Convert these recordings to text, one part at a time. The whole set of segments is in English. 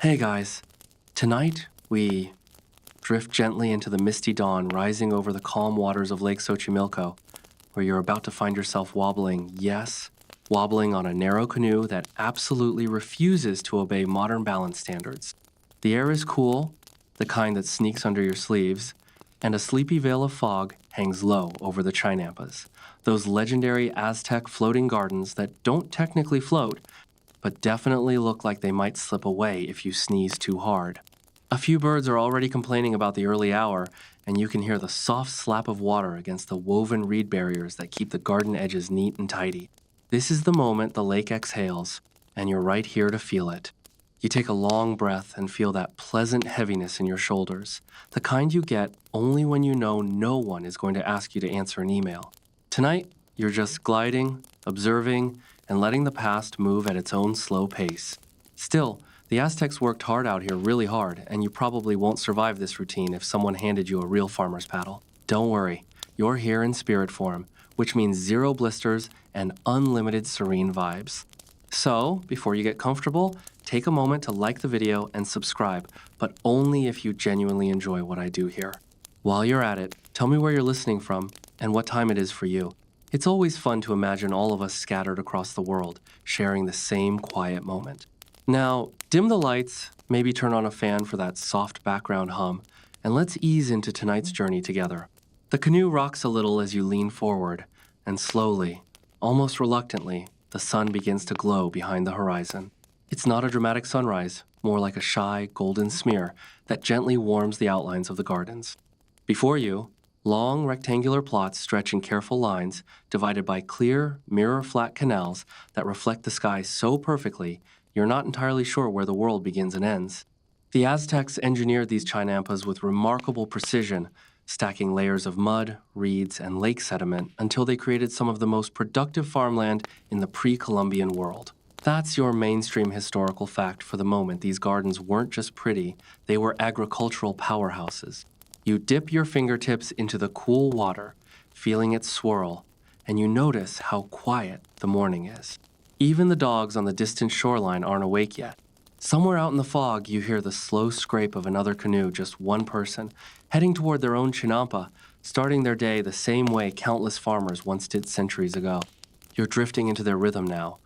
Hey guys, tonight we drift gently into the misty dawn rising over the calm waters of Lake Xochimilco, where you're about to find yourself wobbling, yes, wobbling on a narrow canoe that absolutely refuses to obey modern balance standards. The air is cool, the kind that sneaks under your sleeves, and a sleepy veil of fog hangs low over the chinampas, those legendary Aztec floating gardens that don't technically float, but definitely look like they might slip away if you sneeze too hard. A few birds are already complaining about the early hour, and you can hear the soft slap of water against the woven reed barriers that keep the garden edges neat and tidy. This is the moment the lake exhales, and you're right here to feel it. You take a long breath and feel that pleasant heaviness in your shoulders, the kind you get only when you know no one is going to ask you to answer an email. Tonight, you're just gliding, observing, and letting the past move at its own slow pace. Still, the Aztecs worked hard out here, really hard, and you probably won't survive this routine if someone handed you a real farmer's paddle. Don't worry, you're here in spirit form, which means zero blisters and unlimited serene vibes. So, before you get comfortable, take a moment to like the video and subscribe, but only if you genuinely enjoy what I do here. While you're at it, tell me where you're listening from and what time it is for you. It's always fun to imagine all of us scattered across the world, sharing the same quiet moment. Now, dim the lights, maybe turn on a fan for that soft background hum, and let's ease into tonight's journey together. The canoe rocks a little as you lean forward, and slowly, almost reluctantly, the sun begins to glow behind the horizon. It's not a dramatic sunrise, more like a shy, golden smear that gently warms the outlines of the gardens. Before you, long rectangular plots stretch in careful lines, divided by clear, mirror-flat canals that reflect the sky so perfectly you're not entirely sure where the world begins and ends. The Aztecs engineered these chinampas with remarkable precision, stacking layers of mud, reeds, and lake sediment until they created some of the most productive farmland in the pre-Columbian world. That's your mainstream historical fact for the moment. These gardens weren't just pretty, they were agricultural powerhouses. You dip your fingertips into the cool water, feeling it swirl, and you notice how quiet the morning is. Even the dogs on the distant shoreline aren't awake yet. Somewhere out in the fog, you hear the slow scrape of another canoe, just one person, heading toward their own chinampa, starting their day the same way countless farmers once did centuries ago. You're drifting into their rhythm now,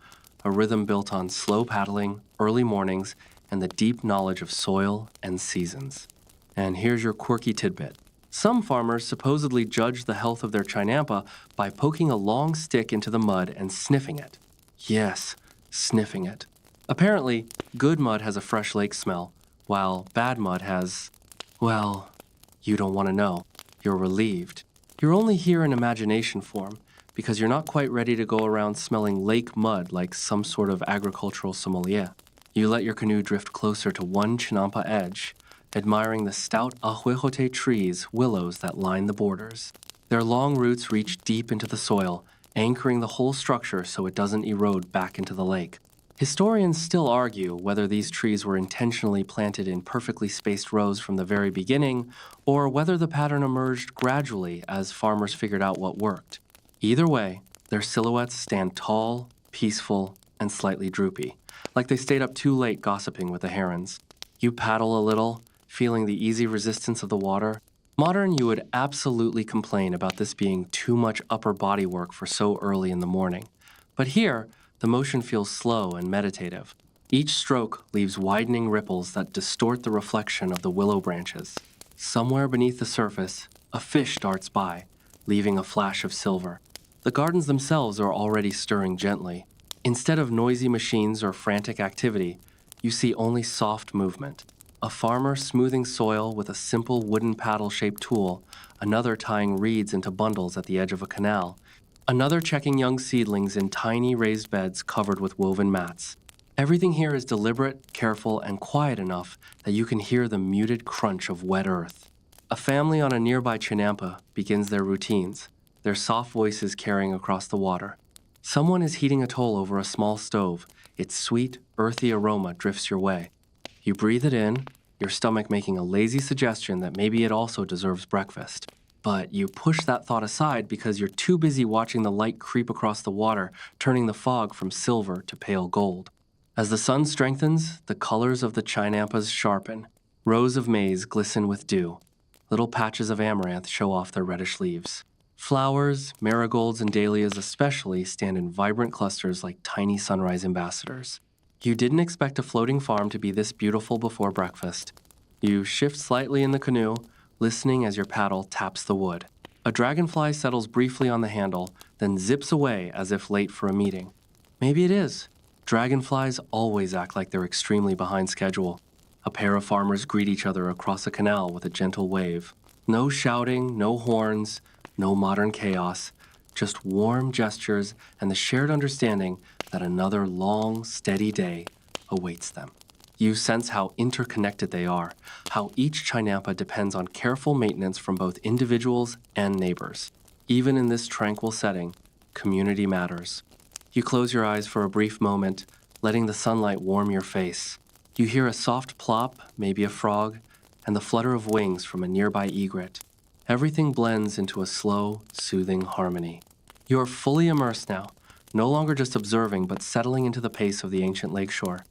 a rhythm built on slow paddling, early mornings, and the deep knowledge of soil and seasons. And here's your quirky tidbit. Some farmers supposedly judge the health of their chinampa by poking a long stick into the mud and sniffing it. Yes, sniffing it. Apparently, good mud has a fresh lake smell, while bad mud has, well, you don't want to know. You're relieved. You're only here in imagination form, because you're not quite ready to go around smelling lake mud like some sort of agricultural sommelier. You let your canoe drift closer to one chinampa edge, admiring the stout ahuejote trees, willows that line the borders. Their long roots reach deep into the soil, anchoring the whole structure so it doesn't erode back into the lake. Historians still argue whether these trees were intentionally planted in perfectly spaced rows from the very beginning, or whether the pattern emerged gradually as farmers figured out what worked. Either way, their silhouettes stand tall, peaceful, and slightly droopy, like they stayed up too late gossiping with the herons. You paddle a little, feeling the easy resistance of the water. Modern, you would absolutely complain about this being too much upper body work for so early in the morning. But here, the motion feels slow and meditative. Each stroke leaves widening ripples that distort the reflection of the willow branches. Somewhere beneath the surface, a fish darts by, leaving a flash of silver. The gardens themselves are already stirring gently. Instead of noisy machines or frantic activity, you see only soft movement. A farmer smoothing soil with a simple wooden paddle-shaped tool, another tying reeds into bundles at the edge of a canal, another checking young seedlings in tiny raised beds covered with woven mats. Everything here is deliberate, careful, and quiet enough that you can hear the muted crunch of wet earth. A family on a nearby chinampa begins their routines, their soft voices carrying across the water. Someone is heating a toll over a small stove. Its sweet, earthy aroma drifts your way. You breathe it in, your stomach making a lazy suggestion that maybe it also deserves breakfast. But you push that thought aside because you're too busy watching the light creep across the water, turning the fog from silver to pale gold. As the sun strengthens, the colors of the chinampas sharpen. Rows of maize glisten with dew. Little patches of amaranth show off their reddish leaves. Flowers, marigolds, and dahlias especially stand in vibrant clusters like tiny sunrise ambassadors. You didn't expect a floating farm to be this beautiful before breakfast. You shift slightly in the canoe, listening as your paddle taps the wood. A dragonfly settles briefly on the handle, then zips away as if late for a meeting. Maybe it is. Dragonflies always act like they're extremely behind schedule. A pair of farmers greet each other across a canal with a gentle wave. No shouting, no horns, no modern chaos, just warm gestures and the shared understanding that another long, steady day awaits them. You sense how interconnected they are, how each chinampa depends on careful maintenance from both individuals and neighbors. Even in this tranquil setting, community matters. You close your eyes for a brief moment, letting the sunlight warm your face. You hear a soft plop, maybe a frog, and the flutter of wings from a nearby egret. Everything blends into a slow, soothing harmony. You are fully immersed now, no longer just observing, but settling into the pace of the ancient lakeshore.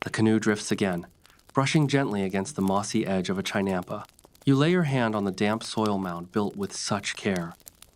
The canoe drifts again, brushing gently against the mossy edge of a chinampa. You lay your hand on the damp soil mound built with such care.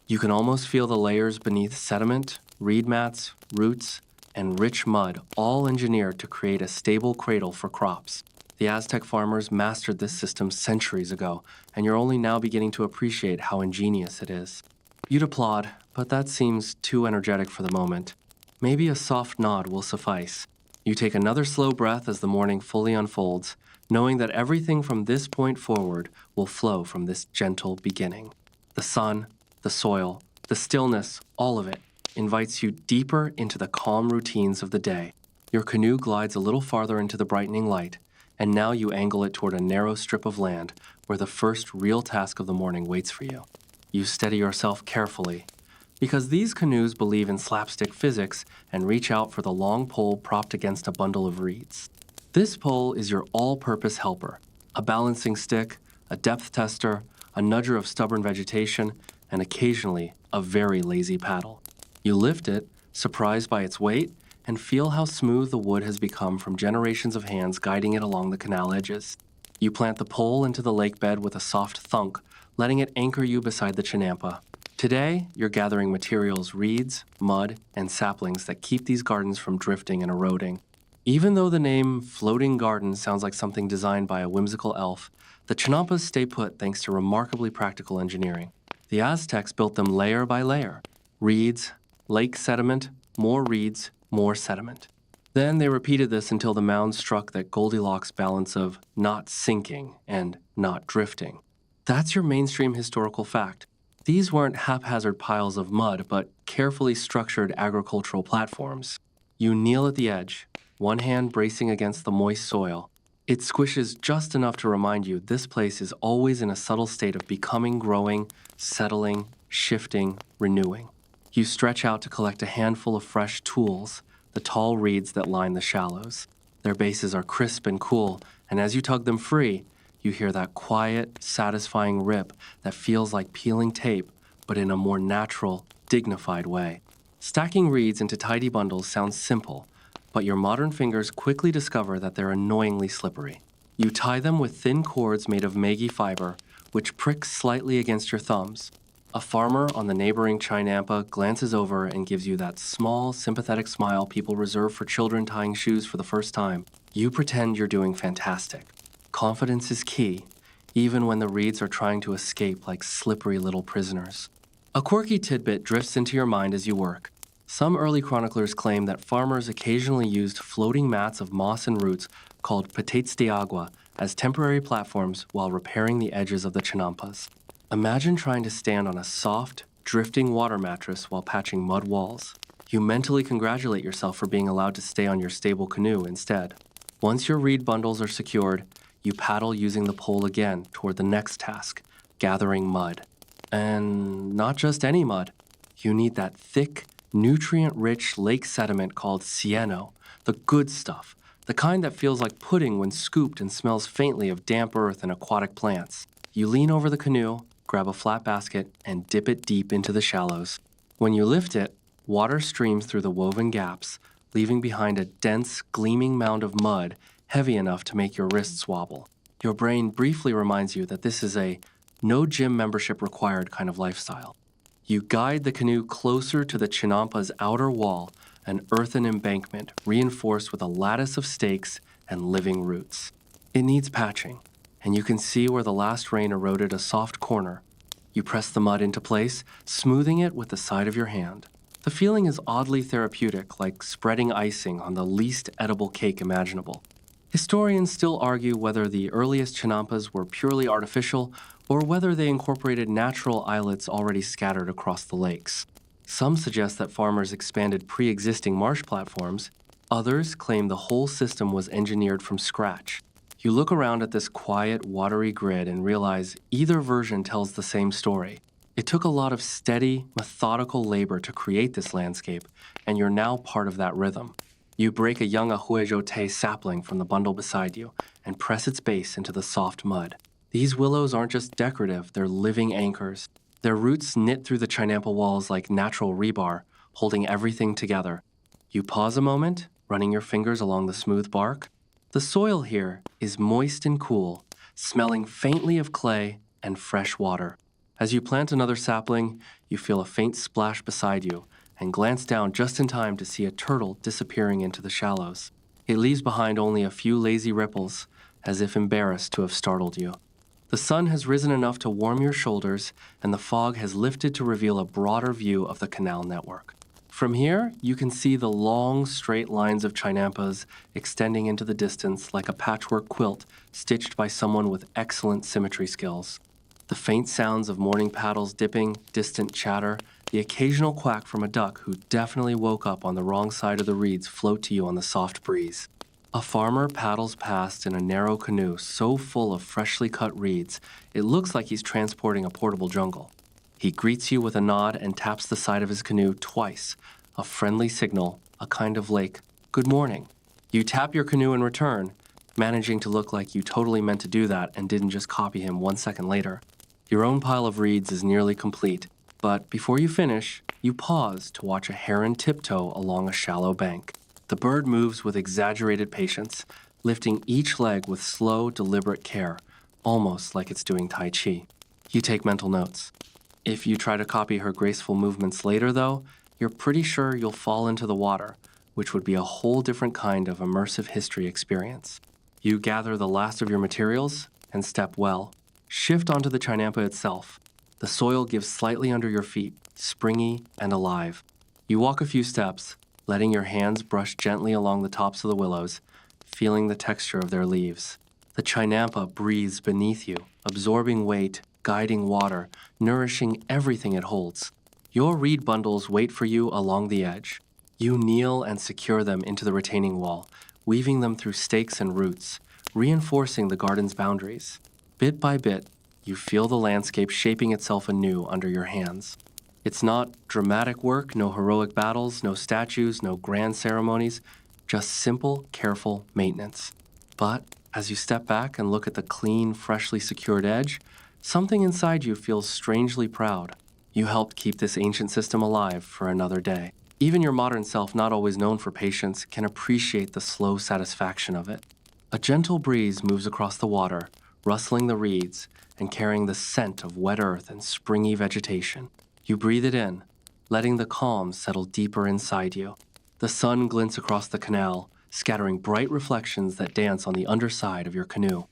You can almost feel the layers beneath sediment, reed mats, roots, and rich mud, all engineered to create a stable cradle for crops. The Aztec farmers mastered this system centuries ago, and you're only now beginning to appreciate how ingenious it is. You'd applaud, but that seems too energetic for the moment. Maybe a soft nod will suffice. You take another slow breath as the morning fully unfolds, knowing that everything from this point forward will flow from this gentle beginning. The sun, the soil, the stillness, all of it invites you deeper into the calm routines of the day. Your canoe glides a little farther into the brightening light, and now you angle it toward a narrow strip of land where the first real task of the morning waits for you. You steady yourself carefully, because these canoes believe in slapstick physics and reach out for the long pole propped against a bundle of reeds. This pole is your all-purpose helper, a balancing stick, a depth tester, a nudger of stubborn vegetation, and occasionally a very lazy paddle. You lift it, surprised by its weight, and feel how smooth the wood has become from generations of hands guiding it along the canal edges. You plant the pole into the lake bed with a soft thunk, letting it anchor you beside the chinampa. Today, you're gathering materials, reeds, mud, and saplings that keep these gardens from drifting and eroding. Even though the name Floating Garden sounds like something designed by a whimsical elf, the chinampas stay put thanks to remarkably practical engineering. The Aztecs built them layer by layer. Reeds, lake sediment, more reeds, more sediment. Then they repeated this until the mound struck that Goldilocks balance of not sinking and not drifting. That's your mainstream historical fact. These weren't haphazard piles of mud, but carefully structured agricultural platforms. You kneel at the edge, one hand bracing against the moist soil. It squishes just enough to remind you this place is always in a subtle state of becoming, growing, settling, shifting, renewing. You stretch out to collect a handful of fresh tools, the tall reeds that line the shallows. Their bases are crisp and cool, and as you tug them free, you hear that quiet, satisfying rip that feels like peeling tape, but in a more natural, dignified way. Stacking reeds into tidy bundles sounds simple, but your modern fingers quickly discover that they're annoyingly slippery. You tie them with thin cords made of maggie fiber, which pricks slightly against your thumbs. A farmer on the neighboring chinampa glances over and gives you that small, sympathetic smile people reserve for children tying shoes for the first time. You pretend you're doing fantastic. Confidence is key, even when the reeds are trying to escape like slippery little prisoners. A quirky tidbit drifts into your mind as you work. Some early chroniclers claim that farmers occasionally used floating mats of moss and roots called patates de agua as temporary platforms while repairing the edges of the chinampas. Imagine trying to stand on a soft, drifting water mattress while patching mud walls. You mentally congratulate yourself for being allowed to stay on your stable canoe instead. Once your reed bundles are secured, you paddle using the pole again toward the next task, gathering mud. And not just any mud. You need that thick, nutrient-rich lake sediment called cieno, the good stuff, the kind that feels like pudding when scooped and smells faintly of damp earth and aquatic plants. You lean over the canoe, grab a flat basket, and dip it deep into the shallows. When you lift it, water streams through the woven gaps, leaving behind a dense, gleaming mound of mud heavy enough to make your wrists wobble. Your brain briefly reminds you that this is a no gym membership required kind of lifestyle. You guide the canoe closer to the chinampas' outer wall, an earthen embankment reinforced with a lattice of stakes and living roots. It needs patching, and you can see where the last rain eroded a soft corner. You press the mud into place, smoothing it with the side of your hand. The feeling is oddly therapeutic, like spreading icing on the least edible cake imaginable. Historians still argue whether the earliest chinampas were purely artificial or whether they incorporated natural islets already scattered across the lakes. Some suggest that farmers expanded pre-existing marsh platforms. Others claim the whole system was engineered from scratch. You look around at this quiet, watery grid and realize either version tells the same story. It took a lot of steady, methodical labor to create this landscape, and you're now part of that rhythm. You break a young ahuejote sapling from the bundle beside you and press its base into the soft mud. These willows aren't just decorative, they're living anchors. Their roots knit through the chinampa walls like natural rebar, holding everything together. You pause a moment, running your fingers along the smooth bark. The soil here is moist and cool, smelling faintly of clay and fresh water. As you plant another sapling, you feel a faint splash beside you and glance down just in time to see a turtle disappearing into the shallows. It leaves behind only a few lazy ripples, as if embarrassed to have startled you. The sun has risen enough to warm your shoulders, and the fog has lifted to reveal a broader view of the canal network. From here, you can see the long, straight lines of chinampas extending into the distance like a patchwork quilt stitched by someone with excellent symmetry skills. The faint sounds of morning paddles dipping, distant chatter, the occasional quack from a duck who definitely woke up on the wrong side of the reeds float to you on the soft breeze. A farmer paddles past in a narrow canoe so full of freshly cut reeds, it looks like he's transporting a portable jungle. He greets you with a nod and taps the side of his canoe twice, a friendly signal, a kind of like, "Good morning." You tap your canoe in return, managing to look like you totally meant to do that and didn't just copy him 1 second later. Your own pile of reeds is nearly complete, but before you finish, you pause to watch a heron tiptoe along a shallow bank. The bird moves with exaggerated patience, lifting each leg with slow, deliberate care, almost like it's doing Tai Chi. You take mental notes. If you try to copy her graceful movements later, though, you're pretty sure you'll fall into the water, which would be a whole different kind of immersive history experience. You gather the last of your materials and step well. Shift onto the chinampa itself. The soil gives slightly under your feet, springy and alive. You walk a few steps, letting your hands brush gently along the tops of the willows, feeling the texture of their leaves. The chinampa breathes beneath you, absorbing weight, guiding water, nourishing everything it holds. Your reed bundles wait for you along the edge. You kneel and secure them into the retaining wall, weaving them through stakes and roots, reinforcing the garden's boundaries. Bit by bit, you feel the landscape shaping itself anew under your hands. It's not dramatic work, no heroic battles, no statues, no grand ceremonies, just simple, careful maintenance. But as you step back and look at the clean, freshly secured edge, something inside you feels strangely proud. You helped keep this ancient system alive for another day. Even your modern self, not always known for patience, can appreciate the slow satisfaction of it. A gentle breeze moves across the water, rustling the reeds and carrying the scent of wet earth and springy vegetation. You breathe it in, letting the calm settle deeper inside you. The sun glints across the canal, scattering bright reflections that dance on the underside of your canoe.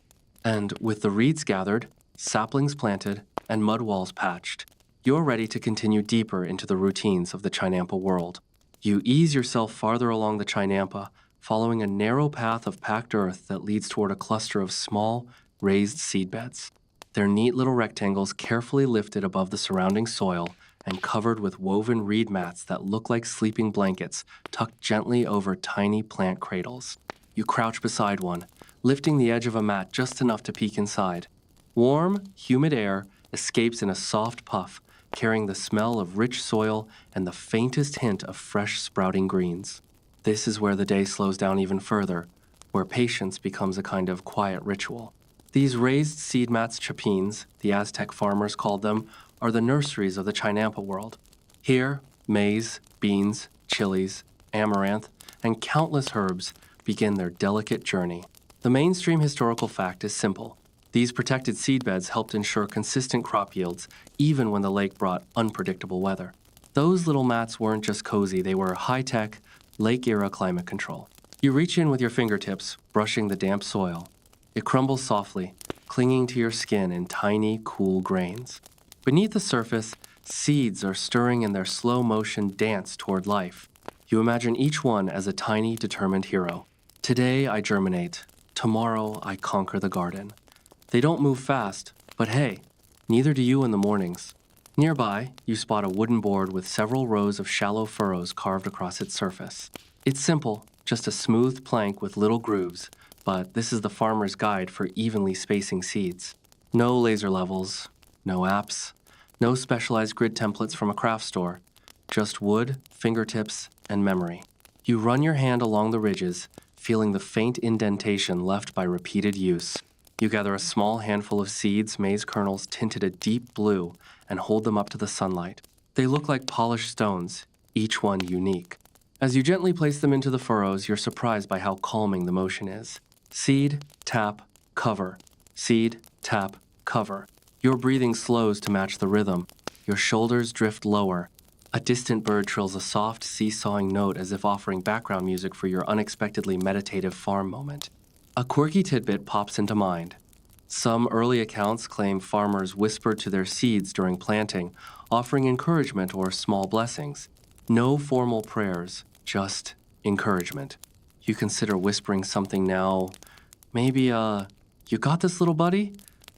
And with the reeds gathered, saplings planted, and mud walls patched, you're ready to continue deeper into the routines of the chinampa world. You ease yourself farther along the chinampa, following a narrow path of packed earth that leads toward a cluster of small, raised seedbeds. They're neat little rectangles carefully lifted above the surrounding soil and covered with woven reed mats that look like sleeping blankets tucked gently over tiny plant cradles. You crouch beside one, lifting the edge of a mat just enough to peek inside. Warm, humid air escapes in a soft puff, carrying the smell of rich soil and the faintest hint of fresh sprouting greens. This is where the day slows down even further, where patience becomes a kind of quiet ritual. These raised seed mats, chapines, the Aztec farmers called them, are the nurseries of the chinampa world. Here, maize, beans, chilies, amaranth, and countless herbs begin their delicate journey. The mainstream historical fact is simple. These protected seedbeds helped ensure consistent crop yields, even when the lake brought unpredictable weather. Those little mats weren't just cozy, they were high-tech, lake-era climate control. You reach in with your fingertips, brushing the damp soil. It crumbles softly, clinging to your skin in tiny, cool grains. Beneath the surface, seeds are stirring in their slow-motion dance toward life. You imagine each one as a tiny, determined hero. Today I germinate. Tomorrow I conquer the garden. They don't move fast, but hey, neither do you in the mornings. Nearby, you spot a wooden board with several rows of shallow furrows carved across its surface. It's simple, just a smooth plank with little grooves, but this is the farmer's guide for evenly spacing seeds. No laser levels, no apps, no specialized grid templates from a craft store, just wood, fingertips, and memory. You run your hand along the ridges, feeling the faint indentation left by repeated use. You gather a small handful of seeds, maize kernels tinted a deep blue, and hold them up to the sunlight. They look like polished stones, each one unique. As you gently place them into the furrows, you're surprised by how calming the motion is. Seed, tap, cover. Seed, tap, cover. Your breathing slows to match the rhythm. Your shoulders drift lower. A distant bird trills a soft, seesawing note as if offering background music for your unexpectedly meditative farm moment. A quirky tidbit pops into mind. Some early accounts claim farmers whispered to their seeds during planting, offering encouragement or small blessings. No formal prayers, just encouragement. You consider whispering something now. Maybe, you got this, little buddy?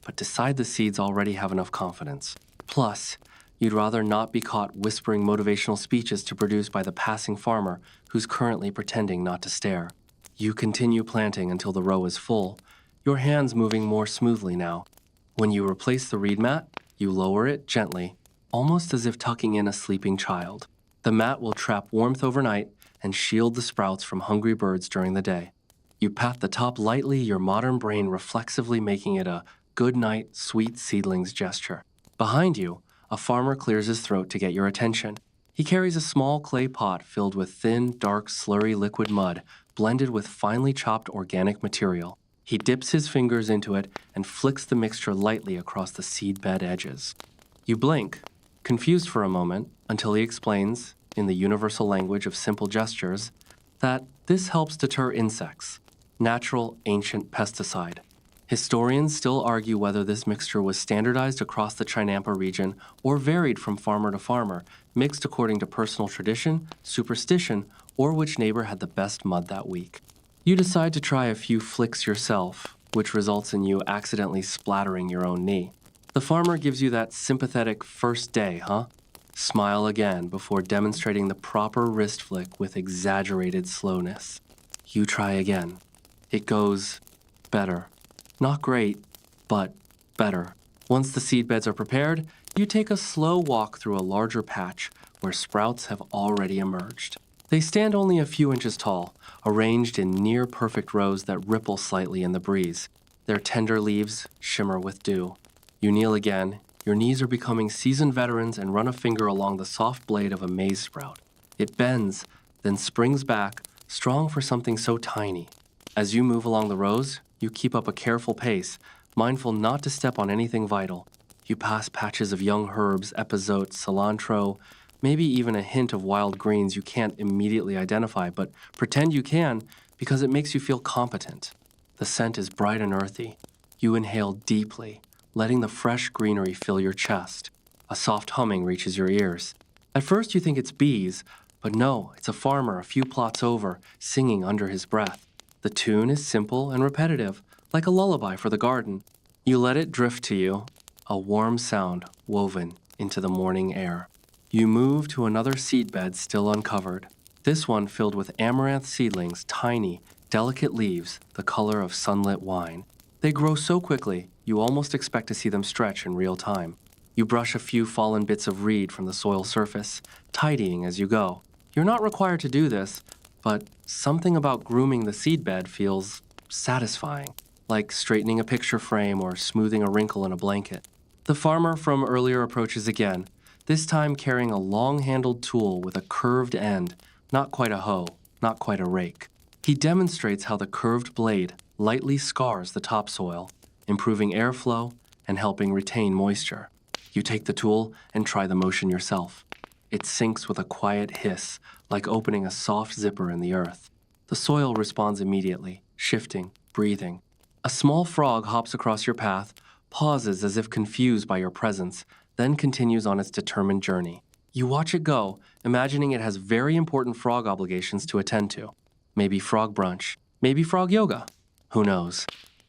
But decide the seeds already have enough confidence. Plus, you'd rather not be caught whispering motivational speeches to produce by the passing farmer who's currently pretending not to stare. You continue planting until the row is full, your hands moving more smoothly now. When you replace the reed mat, you lower it gently, almost as if tucking in a sleeping child. The mat will trap warmth overnight and shield the sprouts from hungry birds during the day. You pat the top lightly, your modern brain reflexively making it a good night, sweet seedlings gesture. Behind you, a farmer clears his throat to get your attention. He carries a small clay pot filled with thin, dark, slurry liquid mud blended with finely chopped organic material. He dips his fingers into it and flicks the mixture lightly across the seedbed edges. You blink, confused for a moment, until he explains, in the universal language of simple gestures, that this helps deter insects, natural, ancient pesticide. Historians still argue whether this mixture was standardized across the Chinampa region or varied from farmer to farmer, mixed according to personal tradition, superstition, or which neighbor had the best mud that week. You decide to try a few flicks yourself, which results in you accidentally splattering your own knee. The farmer gives you that sympathetic first day, huh? Smile again before demonstrating the proper wrist flick with exaggerated slowness. You try again. It goes better. Not great, but better. Once the seed beds are prepared, you take a slow walk through a larger patch where sprouts have already emerged. They stand only a few inches tall, arranged in near-perfect rows that ripple slightly in the breeze. Their tender leaves shimmer with dew. You kneel again. Your knees are becoming seasoned veterans and run a finger along the soft blade of a maize sprout. It bends, then springs back, strong for something so tiny. As you move along the rows, you keep up a careful pace, mindful not to step on anything vital. You pass patches of young herbs, epazote, cilantro, maybe even a hint of wild greens you can't immediately identify, but pretend you can because it makes you feel competent. The scent is bright and earthy. You inhale deeply, letting the fresh greenery fill your chest. A soft humming reaches your ears. At first you think it's bees, but no, it's a farmer a few plots over, singing under his breath. The tune is simple and repetitive, like a lullaby for the garden. You let it drift to you, a warm sound woven into the morning air. You move to another seedbed still uncovered, this one filled with amaranth seedlings, tiny, delicate leaves, the color of sunlit wine. They grow so quickly, you almost expect to see them stretch in real time. You brush a few fallen bits of reed from the soil surface, tidying as you go. You're not required to do this, but something about grooming the seedbed feels satisfying, like straightening a picture frame or smoothing a wrinkle in a blanket. The farmer from earlier approaches again, this time carrying a long-handled tool with a curved end, not quite a hoe. not quite a rake. He demonstrates how the curved blade lightly scars the topsoil, improving airflow and helping retain moisture. You take the tool and try the motion yourself. It sinks with a quiet hiss, like opening a soft zipper in the earth. The soil responds immediately, shifting, breathing. A small frog hops across your path, pauses as if confused by your presence, then continues on its determined journey. You watch it go, imagining it has very important frog obligations to attend to. Maybe frog brunch, maybe frog yoga. Who knows?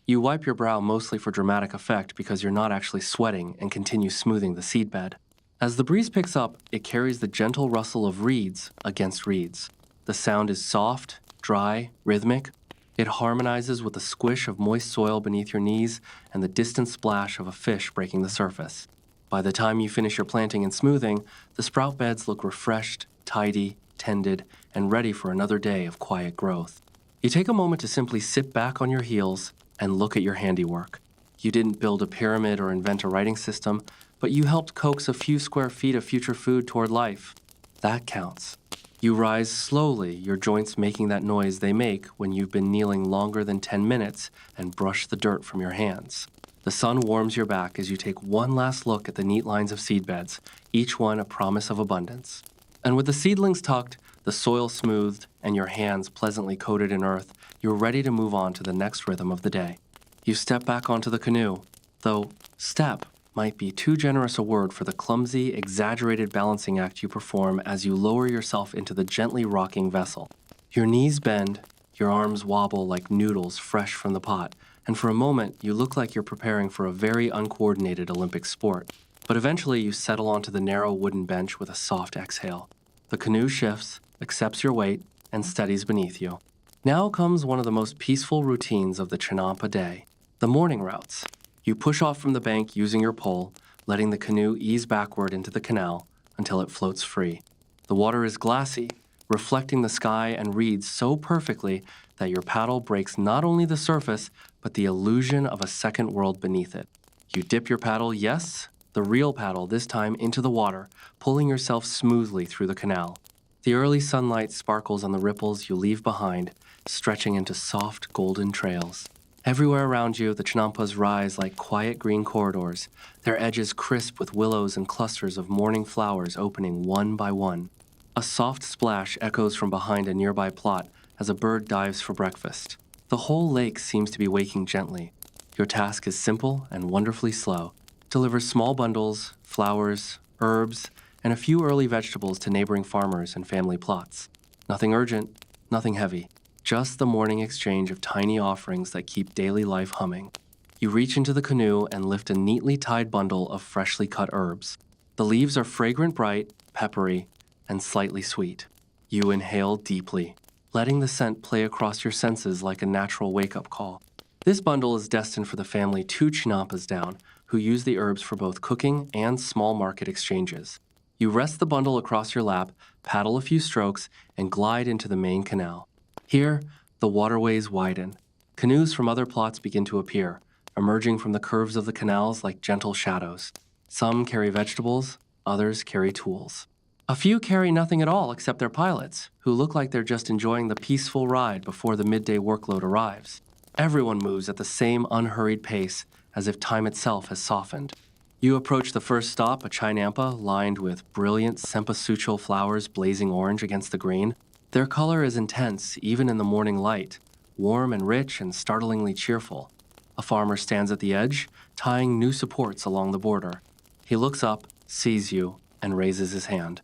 You wipe your brow mostly for dramatic effect because you're not actually sweating and continue smoothing the seedbed. As the breeze picks up, it carries the gentle rustle of reeds against reeds. The sound is soft, dry, rhythmic. It harmonizes with the squish of moist soil beneath your knees and the distant splash of a fish breaking the surface. By the time you finish your planting and smoothing, the sprout beds look refreshed, tidy, tended, and ready for another day of quiet growth. You take a moment to simply sit back on your heels and look at your handiwork. You didn't build a pyramid or invent a writing system, but you helped coax a few square feet of future food toward life. That counts. You rise slowly, your joints making that noise they make when you've been kneeling longer than 10 minutes and brush the dirt from your hands. The sun warms your back as you take one last look at the neat lines of seedbeds, each one a promise of abundance. And with the seedlings tucked, the soil smoothed, and your hands pleasantly coated in earth, you're ready to move on to the next rhythm of the day. You step back onto the canoe, though step might be too generous a word for the clumsy, exaggerated balancing act you perform as you lower yourself into the gently rocking vessel. Your knees bend, your arms wobble like noodles fresh from the pot, and for a moment you look like you're preparing for a very uncoordinated Olympic sport. But eventually you settle onto the narrow wooden bench with a soft exhale. The canoe shifts, accepts your weight, and steadies beneath you. Now comes one of the most peaceful routines of the Chinampa day, the morning routes. You push off from the bank using your pole, letting the canoe ease backward into the canal until it floats free. The water is glassy, reflecting the sky and reeds so perfectly that your paddle breaks not only the surface, but the illusion of a second world beneath it. You dip your paddle, yes, the real paddle this time, into the water, pulling yourself smoothly through the canal. The early sunlight sparkles on the ripples you leave behind, stretching into soft golden trails. Everywhere around you, the chinampas rise like quiet green corridors, their edges crisp with willows and clusters of morning flowers opening one by one. A soft splash echoes from behind a nearby plot as a bird dives for breakfast. The whole lake seems to be waking gently. Your task is simple and wonderfully slow. Deliver small bundles, flowers, herbs, and a few early vegetables to neighboring farmers and family plots. Nothing urgent, nothing heavy. Just the morning exchange of tiny offerings that keep daily life humming. You reach into the canoe and lift a neatly tied bundle of freshly cut herbs. The leaves are fragrant bright, peppery, and slightly sweet. You inhale deeply, letting the scent play across your senses like a natural wake-up call. This bundle is destined for the family 2 chinampas down, who use the herbs for both cooking and small market exchanges. You rest the bundle across your lap, paddle a few strokes, and glide into the main canal. Here, the waterways widen. Canoes from other plots begin to appear, emerging from the curves of the canals like gentle shadows. Some carry vegetables, others carry tools. A few carry nothing at all except their pilots, who look like they're just enjoying the peaceful ride before the midday workload arrives. Everyone moves at the same unhurried pace, as if time itself has softened. You approach the first stop, a chinampa lined with brilliant cempasúchil flowers blazing orange against the green. Their color is intense even in the morning light, warm and rich and startlingly cheerful. A farmer stands at the edge, tying new supports along the border. He looks up, sees you, and raises his hand.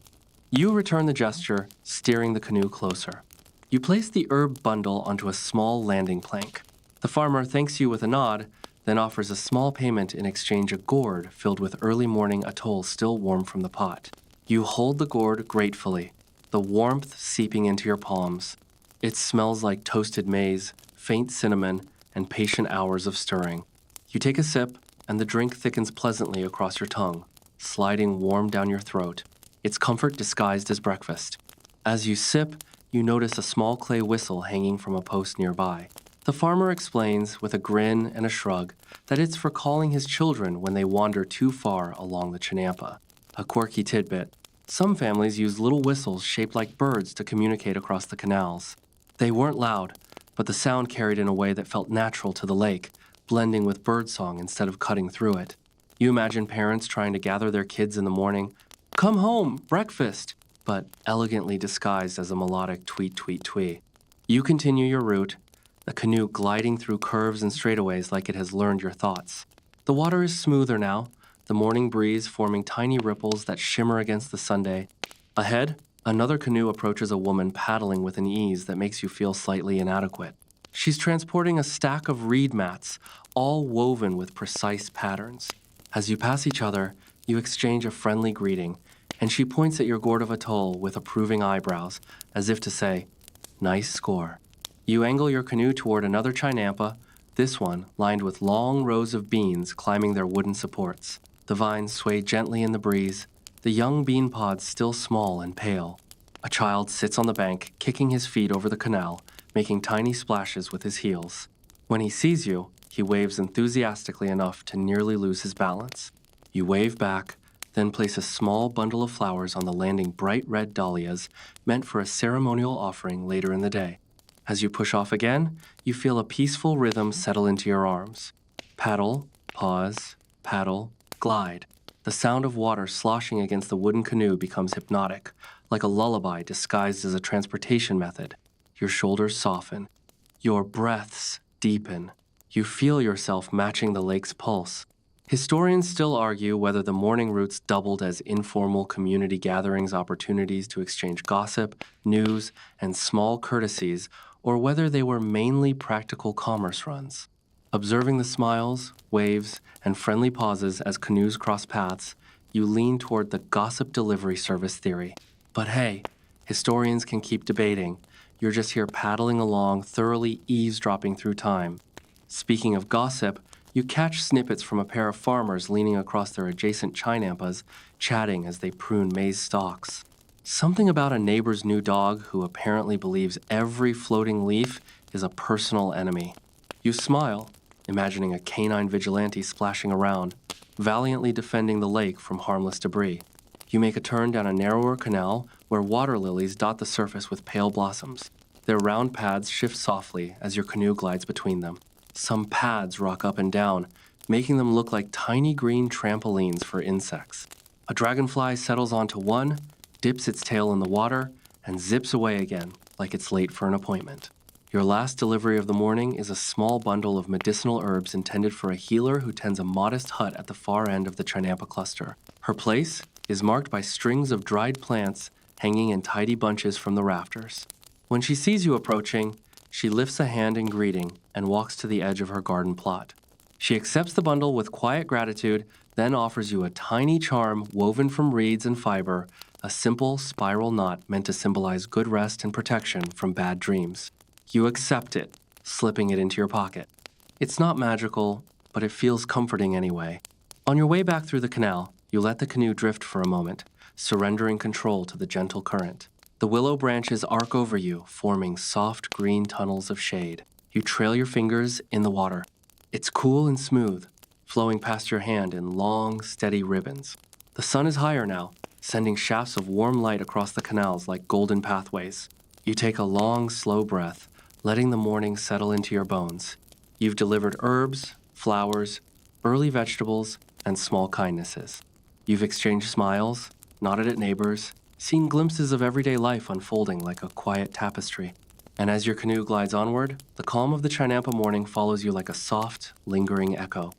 You return the gesture, steering the canoe closer. You place the herb bundle onto a small landing plank. The farmer thanks you with a nod, then offers a small payment in exchange a gourd filled with early morning atoll still warm from the pot. You hold the gourd gratefully, the warmth seeping into your palms. It smells like toasted maize, faint cinnamon, and patient hours of stirring. You take a sip, and the drink thickens pleasantly across your tongue, sliding warm down your throat, its comfort disguised as breakfast. As you sip, you notice a small clay whistle hanging from a post nearby. The farmer explains, with a grin and a shrug, that it's for calling his children when they wander too far along the chinampa. A quirky tidbit, Some families used little whistles shaped like birds to communicate across the canals. They weren't loud, but the sound carried in a way that felt natural to the lake, blending with birdsong instead of cutting through it. You imagine parents trying to gather their kids in the morning, "Come home, breakfast," but elegantly disguised as a melodic tweet, tweet, twee. You continue your route, the canoe gliding through curves and straightaways like it has learned your thoughts. The water is smoother now, the morning breeze forming tiny ripples that shimmer against the sunday. Ahead, another canoe approaches a woman paddling with an ease that makes you feel slightly inadequate. She's transporting a stack of reed mats, all woven with precise patterns. As you pass each other, you exchange a friendly greeting, and she points at your gourd of atoll with approving eyebrows, as if to say, "Nice score." You angle your canoe toward another chinampa, this one lined with long rows of beans climbing their wooden supports. The vines sway gently in the breeze, the young bean pods still small and pale. A child sits on the bank, kicking his feet over the canal, making tiny splashes with his heels. When he sees you, he waves enthusiastically enough to nearly lose his balance. You wave back, then place a small bundle of flowers on the landing bright red dahlias meant for a ceremonial offering later in the day. As you push off again, you feel a peaceful rhythm settle into your arms. Paddle, pause, paddle, glide. The sound of water sloshing against the wooden canoe becomes hypnotic, like a lullaby disguised as a transportation method. Your shoulders soften. Your breaths deepen. You feel yourself matching the lake's pulse. Historians still argue whether the morning routes doubled as informal community gatherings, opportunities to exchange gossip, news, and small courtesies, or whether they were mainly practical commerce runs. Observing the smiles, waves, and friendly pauses as canoes cross paths, you lean toward the gossip delivery service theory. But hey, historians can keep debating. You're just here paddling along, thoroughly eavesdropping through time. Speaking of gossip, you catch snippets from a pair of farmers leaning across their adjacent chinampas, chatting as they prune maize stalks. Something about a neighbor's new dog who apparently believes every floating leaf is a personal enemy. You smile, imagining a canine vigilante splashing around, valiantly defending the lake from harmless debris. You make a turn down a narrower canal where water lilies dot the surface with pale blossoms. Their round pads shift softly as your canoe glides between them. Some pads rock up and down, making them look like tiny green trampolines for insects. A dragonfly settles onto one, dips its tail in the water, and zips away again like it's late for an appointment. Your last delivery of the morning is a small bundle of medicinal herbs intended for a healer who tends a modest hut at the far end of the chinampa cluster. Her place is marked by strings of dried plants hanging in tidy bunches from the rafters. When she sees you approaching, she lifts a hand in greeting and walks to the edge of her garden plot. She accepts the bundle with quiet gratitude, then offers you a tiny charm woven from reeds and fiber, a simple spiral knot meant to symbolize good rest and protection from bad dreams. You accept it, slipping it into your pocket. It's not magical, but it feels comforting anyway. On your way back through the canal, you let the canoe drift for a moment, surrendering control to the gentle current. The willow branches arc over you, forming soft green tunnels of shade. You trail your fingers in the water. It's cool and smooth, flowing past your hand in long, steady ribbons. The sun is higher now, sending shafts of warm light across the canals like golden pathways. You take a long, slow breath, letting the morning settle into your bones. You've delivered herbs, flowers, early vegetables, and small kindnesses. You've exchanged smiles, nodded at neighbors, seen glimpses of everyday life unfolding like a quiet tapestry. And as your canoe glides onward, the calm of the chinampa morning follows you like a soft, lingering echo.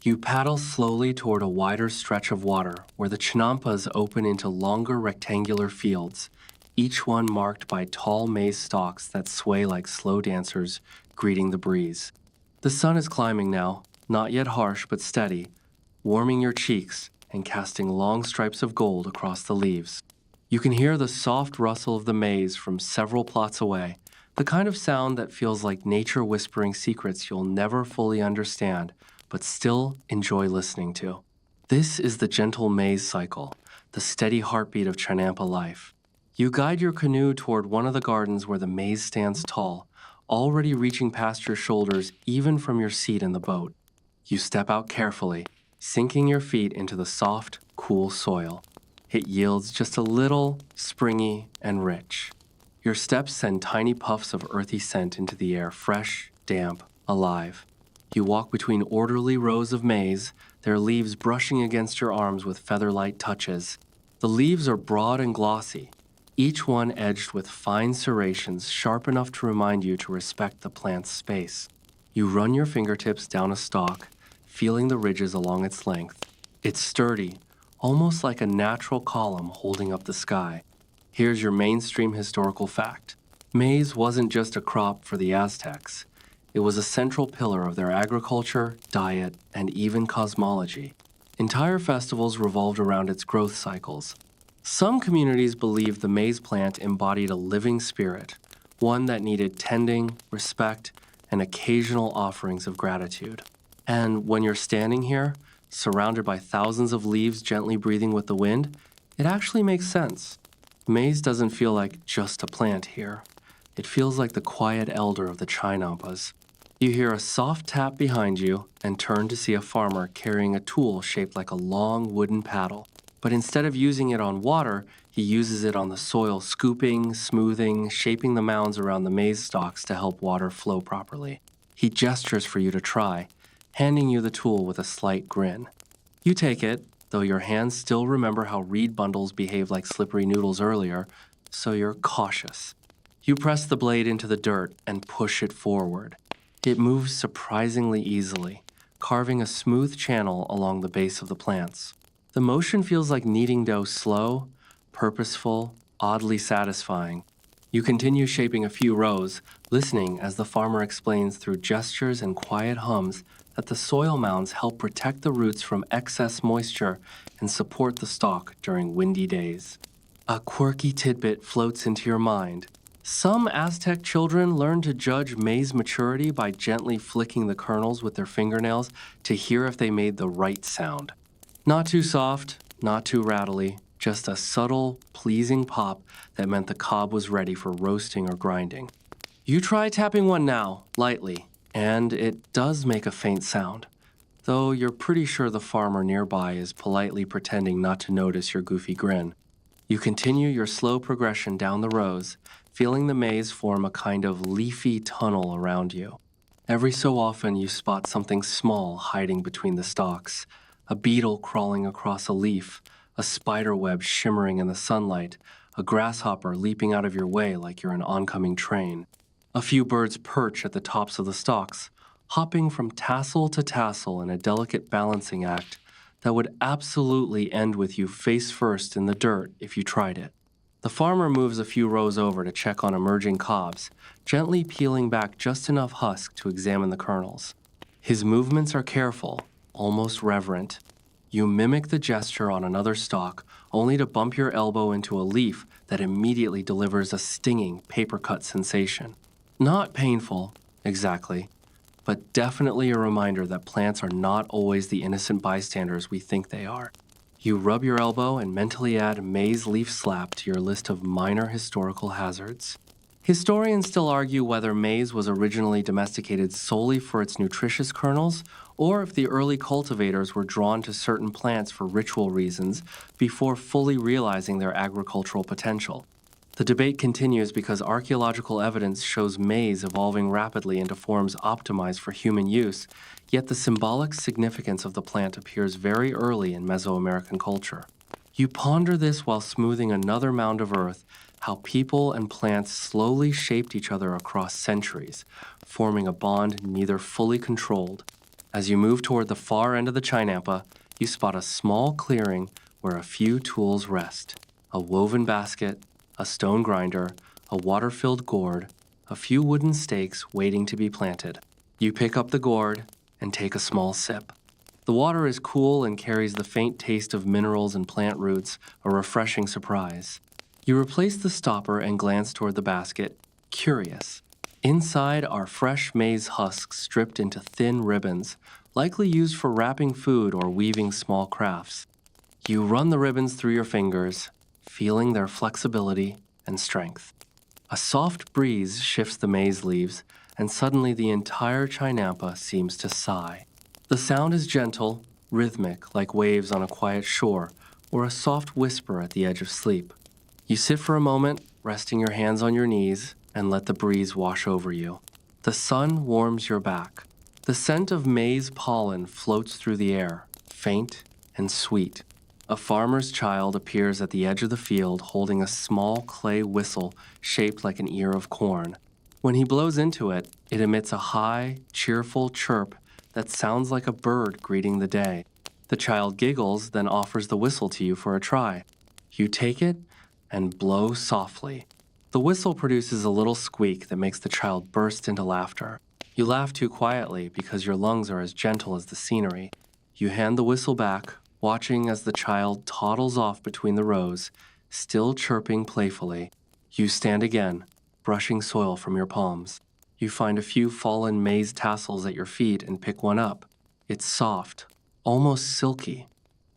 You paddle slowly toward a wider stretch of water where the chinampas open into longer rectangular fields, each one marked by tall maize stalks that sway like slow dancers, greeting the breeze. The sun is climbing now, not yet harsh but steady, warming your cheeks and casting long stripes of gold across the leaves. You can hear the soft rustle of the maize from several plots away, the kind of sound that feels like nature whispering secrets you'll never fully understand, but still enjoy listening to. This is the gentle maize cycle, the steady heartbeat of chinampa life. You guide your canoe toward one of the gardens where the maize stands tall, already reaching past your shoulders even from your seat in the boat. You step out carefully, sinking your feet into the soft, cool soil. It yields just a little springy and rich. Your steps send tiny puffs of earthy scent into the air, fresh, damp, alive. You walk between orderly rows of maize, their leaves brushing against your arms with feather-light touches. The leaves are broad and glossy, each one edged with fine serrations sharp enough to remind you to respect the plant's space. You run your fingertips down a stalk, feeling the ridges along its length. It's sturdy, almost like a natural column holding up the sky. Here's your mainstream historical fact. Maize wasn't just a crop for the Aztecs. It was a central pillar of their agriculture, diet, and even cosmology. Entire festivals revolved around its growth cycles. Some communities believed the maize plant embodied a living spirit, one that needed tending, respect, and occasional offerings of gratitude. And when you're standing here, surrounded by thousands of leaves gently breathing with the wind, it actually makes sense. Maize doesn't feel like just a plant here. It feels like the quiet elder of the chinampas. You hear a soft tap behind you and turn to see a farmer carrying a tool shaped like a long wooden paddle. But instead of using it on water, he uses it on the soil, scooping, smoothing, shaping the mounds around the maize stalks to help water flow properly. He gestures for you to try, handing you the tool with a slight grin. You take it, though your hands still remember how reed bundles behaved like slippery noodles earlier, so you're cautious. You press the blade into the dirt and push it forward. It moves surprisingly easily, carving a smooth channel along the base of the plants. The motion feels like kneading dough, slow, purposeful, oddly satisfying. You continue shaping a few rows, listening as the farmer explains through gestures and quiet hums that the soil mounds help protect the roots from excess moisture and support the stalk during windy days. A quirky tidbit floats into your mind. Some Aztec children learn to judge maize maturity by gently flicking the kernels with their fingernails to hear if they made the right sound. Not too soft, not too rattly, just a subtle, pleasing pop that meant the cob was ready for roasting or grinding. You try tapping one now, lightly, and it does make a faint sound, though you're pretty sure the farmer nearby is politely pretending not to notice your goofy grin. You continue your slow progression down the rows, feeling the maize form a kind of leafy tunnel around you. Every so often you spot something small hiding between the stalks, a beetle crawling across a leaf, a spider web shimmering in the sunlight, a grasshopper leaping out of your way like you're an oncoming train. A few birds perch at the tops of the stalks, hopping from tassel to tassel in a delicate balancing act that would absolutely end with you face first in the dirt if you tried it. The farmer moves a few rows over to check on emerging cobs, gently peeling back just enough husk to examine the kernels. His movements are careful, almost reverent. You mimic the gesture on another stalk, only to bump your elbow into a leaf that immediately delivers a stinging, paper-cut sensation. Not painful, exactly, but definitely a reminder that plants are not always the innocent bystanders we think they are. You rub your elbow and mentally add maize leaf slap to your list of minor historical hazards. Historians still argue whether maize was originally domesticated solely for its nutritious kernels, or if the early cultivators were drawn to certain plants for ritual reasons before fully realizing their agricultural potential. The debate continues because archaeological evidence shows maize evolving rapidly into forms optimized for human use, yet the symbolic significance of the plant appears very early in Mesoamerican culture. You ponder this while smoothing another mound of earth, how people and plants slowly shaped each other across centuries, forming a bond neither fully controlled. As you move toward the far end of the chinampa, you spot a small clearing where a few tools rest: a woven basket, a stone grinder, a water-filled gourd, a few wooden stakes waiting to be planted. You pick up the gourd and take a small sip. The water is cool and carries the faint taste of minerals and plant roots, a refreshing surprise. You replace the stopper and glance toward the basket, curious. Inside are fresh maize husks stripped into thin ribbons, likely used for wrapping food or weaving small crafts. You run the ribbons through your fingers, feeling their flexibility and strength. A soft breeze shifts the maize leaves, and suddenly the entire chinampa seems to sigh. The sound is gentle, rhythmic, like waves on a quiet shore, or a soft whisper at the edge of sleep. You sit for a moment, resting your hands on your knees, and let the breeze wash over you. The sun warms your back. The scent of maize pollen floats through the air, faint and sweet. A farmer's child appears at the edge of the field holding a small clay whistle shaped like an ear of corn. When he blows into it, it emits a high, cheerful chirp that sounds like a bird greeting the day. The child giggles, then offers the whistle to you for a try. You take it and blow softly. The whistle produces a little squeak that makes the child burst into laughter. You laugh too quietly because your lungs are as gentle as the scenery. You hand the whistle back, watching as the child toddles off between the rows, still chirping playfully. You stand again, brushing soil from your palms. You find a few fallen maize tassels at your feet and pick one up. It's soft, almost silky.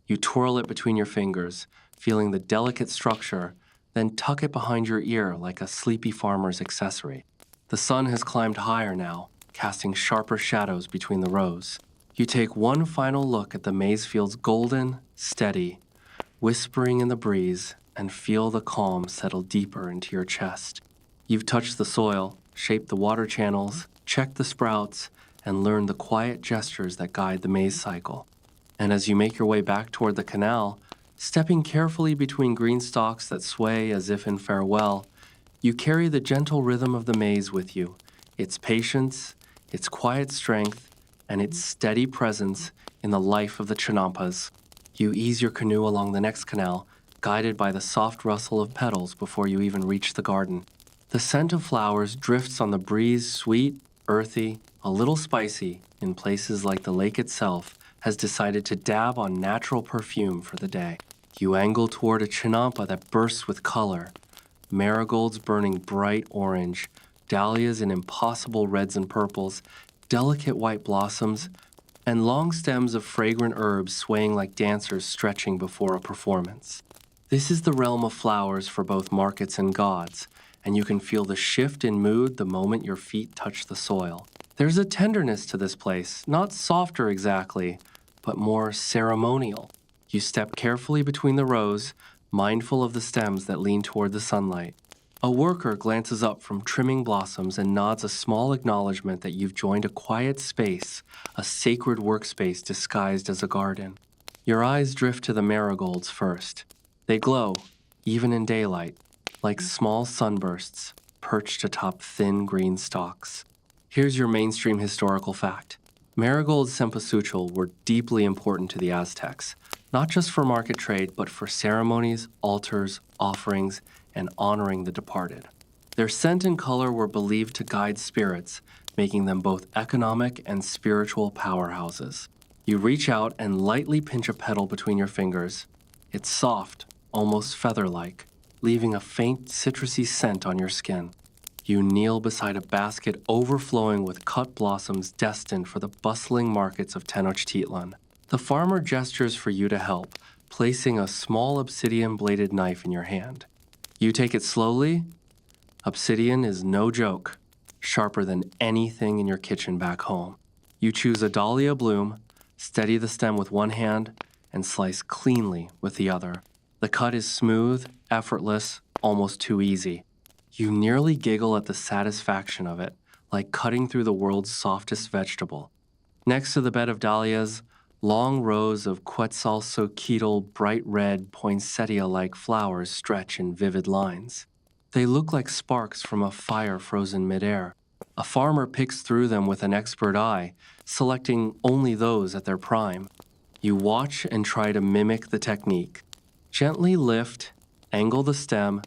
You twirl it between your fingers, feeling the delicate structure, then tuck it behind your ear like a sleepy farmer's accessory. The sun has climbed higher now, casting sharper shadows between the rows. You take one final look at the maize fields, golden, steady, whispering in the breeze, and feel the calm settle deeper into your chest. You've touched the soil, shaped the water channels, checked the sprouts, and learned the quiet gestures that guide the maize cycle. And as you make your way back toward the canal, stepping carefully between green stalks that sway as if in farewell, you carry the gentle rhythm of the maize with you, its patience, its quiet strength, and its steady presence in the life of the chinampas. You ease your canoe along the next canal, guided by the soft rustle of petals before you even reach the garden. The scent of flowers drifts on the breeze, sweet, earthy, a little spicy. In places like the lake itself has decided to dab on natural perfume for the day. You angle toward a chinampa that bursts with color, marigolds burning bright orange, dahlias in impossible reds and purples, delicate white blossoms, and long stems of fragrant herbs swaying like dancers stretching before a performance. This is the realm of flowers for both markets and gods, and you can feel the shift in mood the moment your feet touch the soil. There's a tenderness to this place, not softer exactly, but more ceremonial. You step carefully between the rows, mindful of the stems that lean toward the sunlight. A worker glances up from trimming blossoms and nods a small acknowledgement that you've joined a quiet space, a sacred workspace disguised as a garden. Your eyes drift to the marigolds first. They glow, even in daylight, like small sunbursts perched atop thin green stalks. Here's your mainstream historical fact. Marigold cempasúchil were deeply important to the Aztecs, not just for market trade, but for ceremonies, altars, offerings, and honoring the departed. Their scent and color were believed to guide spirits, making them both economic and spiritual powerhouses. You reach out and lightly pinch a petal between your fingers. It's soft, almost feather-like, leaving a faint citrusy scent on your skin. You kneel beside a basket overflowing with cut blossoms destined for the bustling markets of Tenochtitlan. The farmer gestures for you to help, placing a small obsidian-bladed knife in your hand. You take it slowly. Obsidian is no joke, sharper than anything in your kitchen back home. You choose a dahlia bloom, steady the stem with one hand, and slice cleanly with the other. The cut is smooth, effortless, almost too easy. You nearly giggle at the satisfaction of it, like cutting through the world's softest vegetable. Next to the bed of dahlias, long rows of quetzalcoatl bright red poinsettia-like flowers stretch in vivid lines. They look like sparks from a fire frozen midair. A farmer picks through them with an expert eye, selecting only those at their prime. You watch and try to mimic the technique. Gently lift, angle the stem,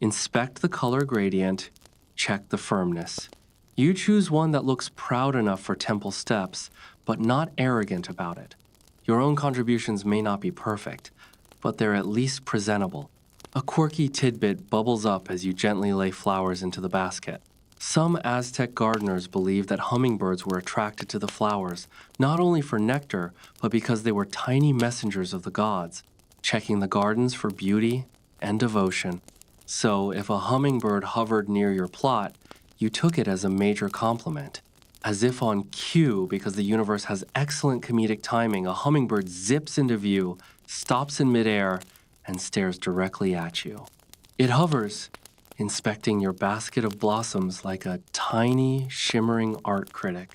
inspect the color gradient, check the firmness. You choose one that looks proud enough for temple steps, but not arrogant about it. Your own contributions may not be perfect, but they're at least presentable. A quirky tidbit bubbles up as you gently lay flowers into the basket. Some Aztec gardeners believed that hummingbirds were attracted to the flowers, not only for nectar, but because they were tiny messengers of the gods, checking the gardens for beauty and devotion. So if a hummingbird hovered near your plot, you took it as a major compliment. As if on cue, because the universe has excellent comedic timing, a hummingbird zips into view, stops in midair, and stares directly at you. It hovers, inspecting your basket of blossoms like a tiny, shimmering art critic.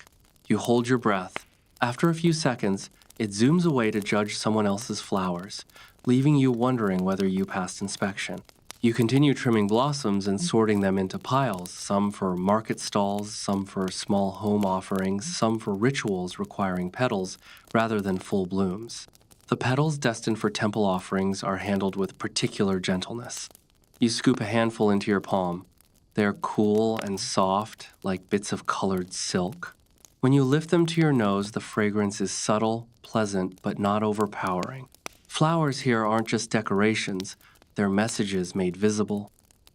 You hold your breath. After a few seconds, it zooms away to judge someone else's flowers, leaving you wondering whether you passed inspection. You continue trimming blossoms and sorting them into piles, some for market stalls, some for small home offerings, some for rituals requiring petals rather than full blooms. The petals destined for temple offerings are handled with particular gentleness. You scoop a handful into your palm. They're cool and soft, like bits of colored silk. When you lift them to your nose, the fragrance is subtle, pleasant, but not overpowering. Flowers here aren't just decorations, they're messages made visible.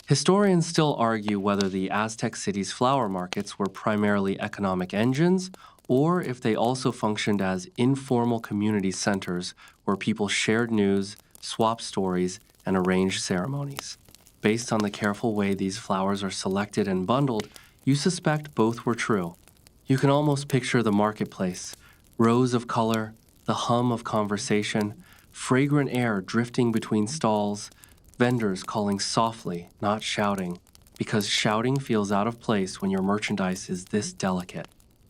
Historians still argue whether the Aztec city's flower markets were primarily economic engines or if they also functioned as informal community centers where people shared news, swapped stories, and arranged ceremonies. Based on the careful way these flowers are selected and bundled, you suspect both were true. You can almost picture the marketplace, rows of color, the hum of conversation, fragrant air drifting between stalls, vendors calling softly, not shouting, because shouting feels out of place when your merchandise is this delicate.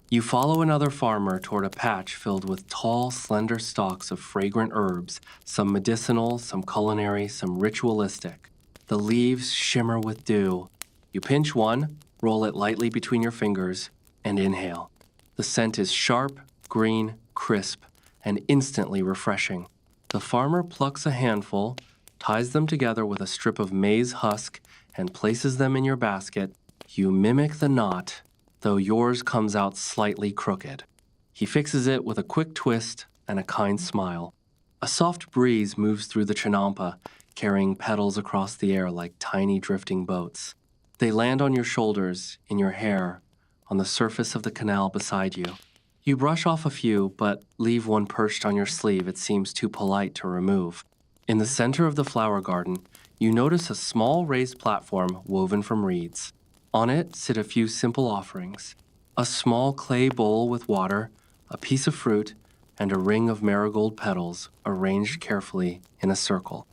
You follow another farmer toward a patch filled with tall, slender stalks of fragrant herbs, some medicinal, some culinary, some ritualistic. The leaves shimmer with dew. You pinch one, roll it lightly between your fingers, and inhale. The scent is sharp, green, crisp, and instantly refreshing. The farmer plucks a handful, ties them together with a strip of maize husk, and places them in your basket. You mimic the knot, though yours comes out slightly crooked. He fixes it with a quick twist and a kind smile. A soft breeze moves through the chinampa, carrying petals across the air like tiny drifting boats. They land on your shoulders, in your hair, on the surface of the canal beside you. You brush off a few, but leave one perched on your sleeve it seems too polite to remove. In the center of the flower garden, you notice a small raised platform woven from reeds. On it sit a few simple offerings: a small clay bowl with water, a piece of fruit, and a ring of marigold petals arranged carefully in a circle.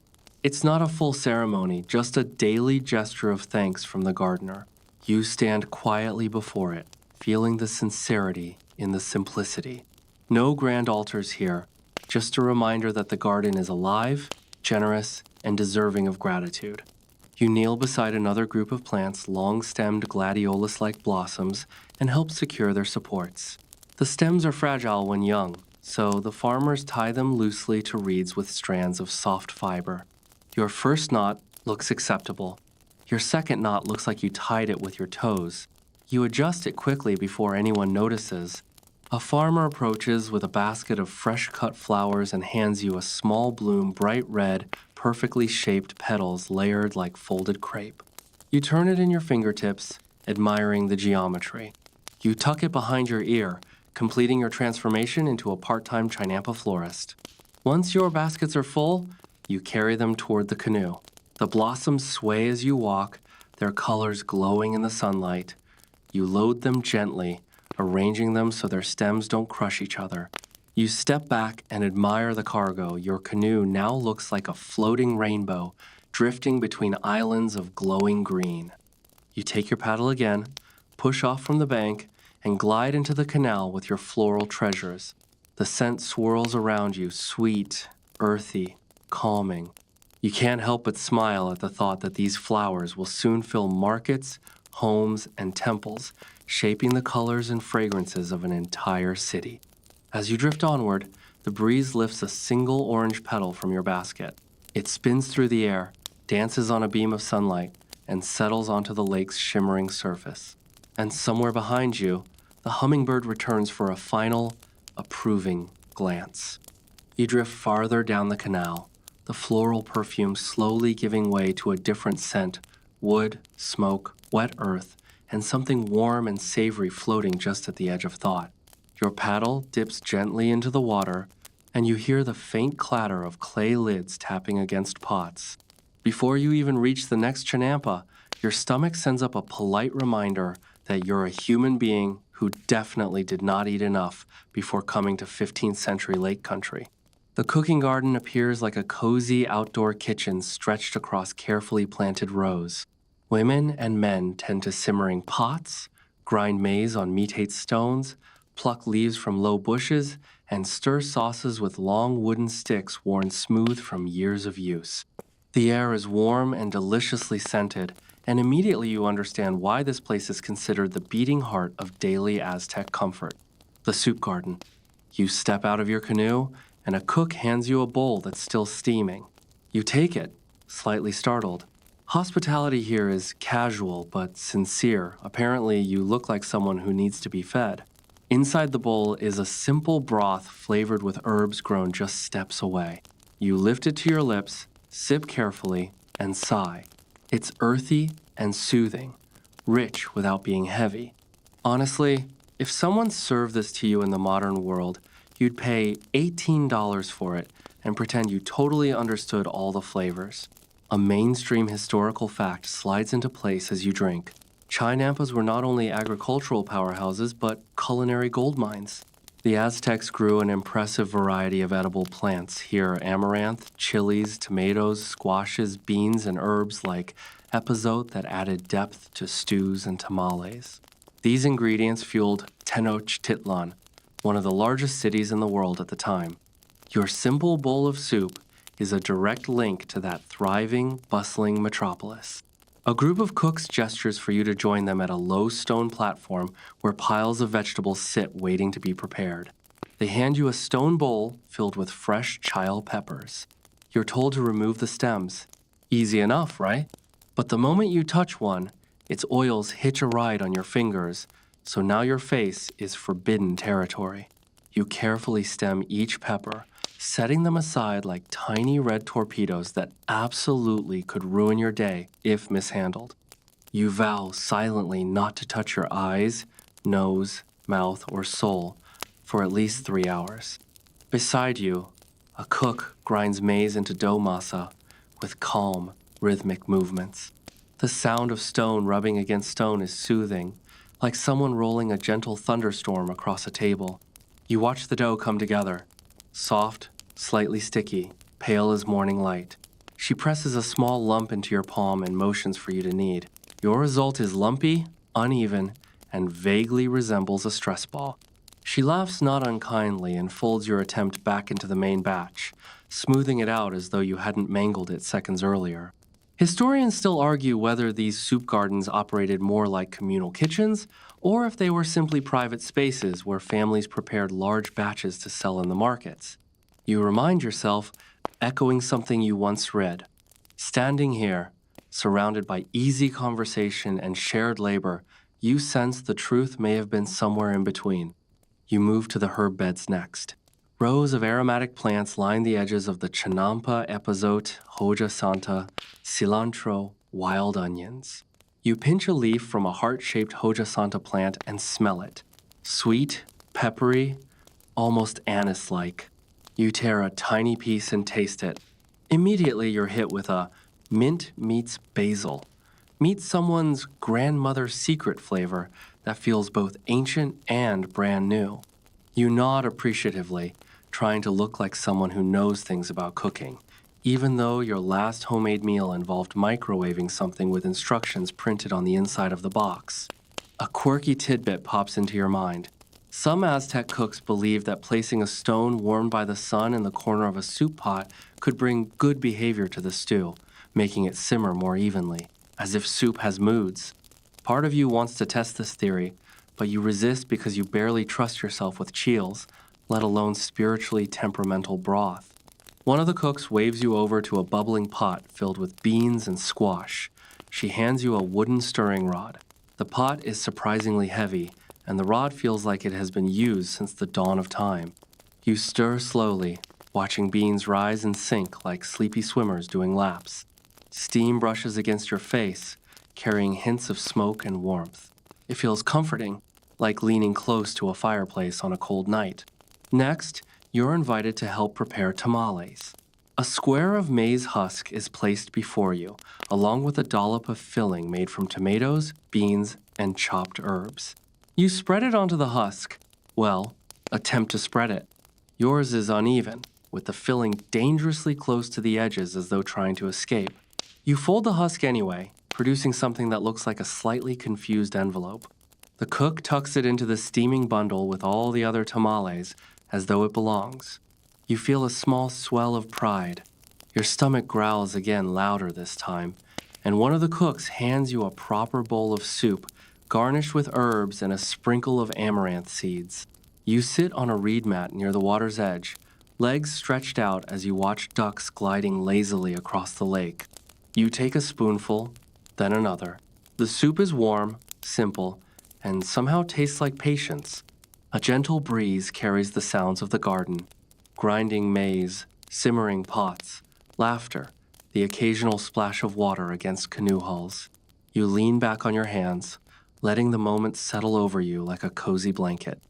It's not a full ceremony, just a daily gesture of thanks from the gardener. You stand quietly before it, feeling the sincerity in the simplicity. No grand altars here, just a reminder that the garden is alive, generous, and deserving of gratitude. You kneel beside another group of plants, long-stemmed gladiolus-like blossoms, and help secure their supports. The stems are fragile when young, so the farmers tie them loosely to reeds with strands of soft fiber. Your first knot looks acceptable. Your second knot looks like you tied it with your toes. You adjust it quickly before anyone notices. A farmer approaches with a basket of fresh-cut flowers and hands you a small bloom, bright red, perfectly shaped petals layered like folded crepe. You turn it in your fingertips, admiring the geometry. You tuck it behind your ear, completing your transformation into a part-time chinampa florist. Once your baskets are full, you carry them toward the canoe. The blossoms sway as you walk, their colors glowing in the sunlight. You load them gently, arranging them so their stems don't crush each other. You step back and admire the cargo. Your canoe now looks like a floating rainbow, drifting between islands of glowing green. You take your paddle again, push off from the bank, and glide into the canal with your floral treasures. The scent swirls around you, sweet, earthy, calming. You can't help but smile at the thought that these flowers will soon fill markets, homes, and temples, shaping the colors and fragrances of an entire city. As you drift onward, the breeze lifts a single orange petal from your basket. It spins through the air, dances on a beam of sunlight, and settles onto the lake's shimmering surface. And somewhere behind you, the hummingbird returns for a final, approving glance. You drift farther down the canal, the floral perfume slowly giving way to a different scent: wood, smoke, wet earth, and something warm and savory floating just at the edge of thought. Your paddle dips gently into the water, and you hear the faint clatter of clay lids tapping against pots. Before you even reach the next chinampa, your stomach sends up a polite reminder that you're a human being who definitely did not eat enough before coming to 15th century lake country. The cooking garden appears like a cozy outdoor kitchen stretched across carefully planted rows. Women and men tend to simmering pots, grind maize on meat-hate stones, pluck leaves from low bushes, and stir sauces with long wooden sticks worn smooth from years of use. The air is warm and deliciously scented, and immediately you understand why this place is considered the beating heart of daily Aztec comfort. The soup garden. You step out of your canoe, and a cook hands you a bowl that's still steaming. You take it, slightly startled. Hospitality here is casual but sincere. Apparently, you look like someone who needs to be fed. Inside the bowl is a simple broth flavored with herbs grown just steps away. You lift it to your lips, sip carefully, and sigh. It's earthy and soothing, rich without being heavy. Honestly, if someone served this to you in the modern world, you'd pay $18 for it and pretend you totally understood all the flavors. A mainstream historical fact slides into place as you drink. Chinampas were not only agricultural powerhouses, but culinary gold mines. The Aztecs grew an impressive variety of edible plants. Here, amaranth, chilies, tomatoes, squashes, beans, and herbs like epazote that added depth to stews and tamales. These ingredients fueled Tenochtitlan, one of the largest cities in the world at the time. Your simple bowl of soup is a direct link to that thriving, bustling metropolis. A group of cooks gestures for you to join them at a low stone platform where piles of vegetables sit waiting to be prepared. They hand you a stone bowl filled with fresh chile peppers. You're told to remove the stems. Easy enough, right? But the moment you touch one, its oils hitch a ride on your fingers, so now your face is forbidden territory. You carefully stem each pepper, setting them aside like tiny red torpedoes that absolutely could ruin your day if mishandled. You vow silently not to touch your eyes, nose, mouth, or soul for at least 3 hours. Beside you, a cook grinds maize into dough masa with calm, rhythmic movements. The sound of stone rubbing against stone is soothing, like someone rolling a gentle thunderstorm across a table. You watch the dough come together, soft, slightly sticky, pale as morning light. She presses a small lump into your palm and motions for you to knead. Your result is lumpy, uneven, and vaguely resembles a stress ball. She laughs not unkindly and folds your attempt back into the main batch, smoothing it out as though you hadn't mangled it seconds earlier. Historians still argue whether these soup gardens operated more like communal kitchens or if they were simply private spaces where families prepared large batches to sell in the markets. You remind yourself, echoing something you once read. Standing here, surrounded by easy conversation and shared labor, you sense the truth may have been somewhere in between. You move to the herb beds next. Rows of aromatic plants line the edges of the chinampa, epazote, hoja santa, cilantro, wild onions. You pinch a leaf from a heart-shaped hoja santa plant and smell it. Sweet, peppery, almost anise-like. You tear a tiny piece and taste it. Immediately you're hit with a mint meets basil. Meet someone's grandmother's secret flavor that feels both ancient and brand new. You nod appreciatively, trying to look like someone who knows things about cooking, even though your last homemade meal involved microwaving something with instructions printed on the inside of the box. A quirky tidbit pops into your mind. Some Aztec cooks believed that placing a stone warmed by the sun in the corner of a soup pot could bring good behavior to the stew, making it simmer more evenly, as if soup has moods. Part of you wants to test this theory, but you resist because you barely trust yourself with chills, let alone spiritually temperamental broth. One of the cooks waves you over to a bubbling pot filled with beans and squash. She hands you a wooden stirring rod. The pot is surprisingly heavy, and the rod feels like it has been used since the dawn of time. You stir slowly, watching beans rise and sink like sleepy swimmers doing laps. Steam brushes against your face, carrying hints of smoke and warmth. It feels comforting, like leaning close to a fireplace on a cold night. Next, you're invited to help prepare tamales. A square of maize husk is placed before you, along with a dollop of filling made from tomatoes, beans, and chopped herbs. You spread it onto the husk. Well, attempt to spread it. Yours is uneven. with the filling dangerously close to the edges as though trying to escape. You fold the husk anyway, producing something that looks like a slightly confused envelope. The cook tucks it into the steaming bundle with all the other tamales as though it belongs. You feel a small swell of pride. Your stomach growls again louder this time, and one of the cooks hands you a proper bowl of soup, garnished with herbs and a sprinkle of amaranth seeds. You sit on a reed mat near the water's edge, legs stretched out as you watch ducks gliding lazily across the lake. You take a spoonful, then another. The soup is warm, simple, and somehow tastes like patience. A gentle breeze carries the sounds of the garden, grinding maize, simmering pots, laughter, the occasional splash of water against canoe hulls. You lean back on your hands, letting the moment settle over you like a cozy blanket.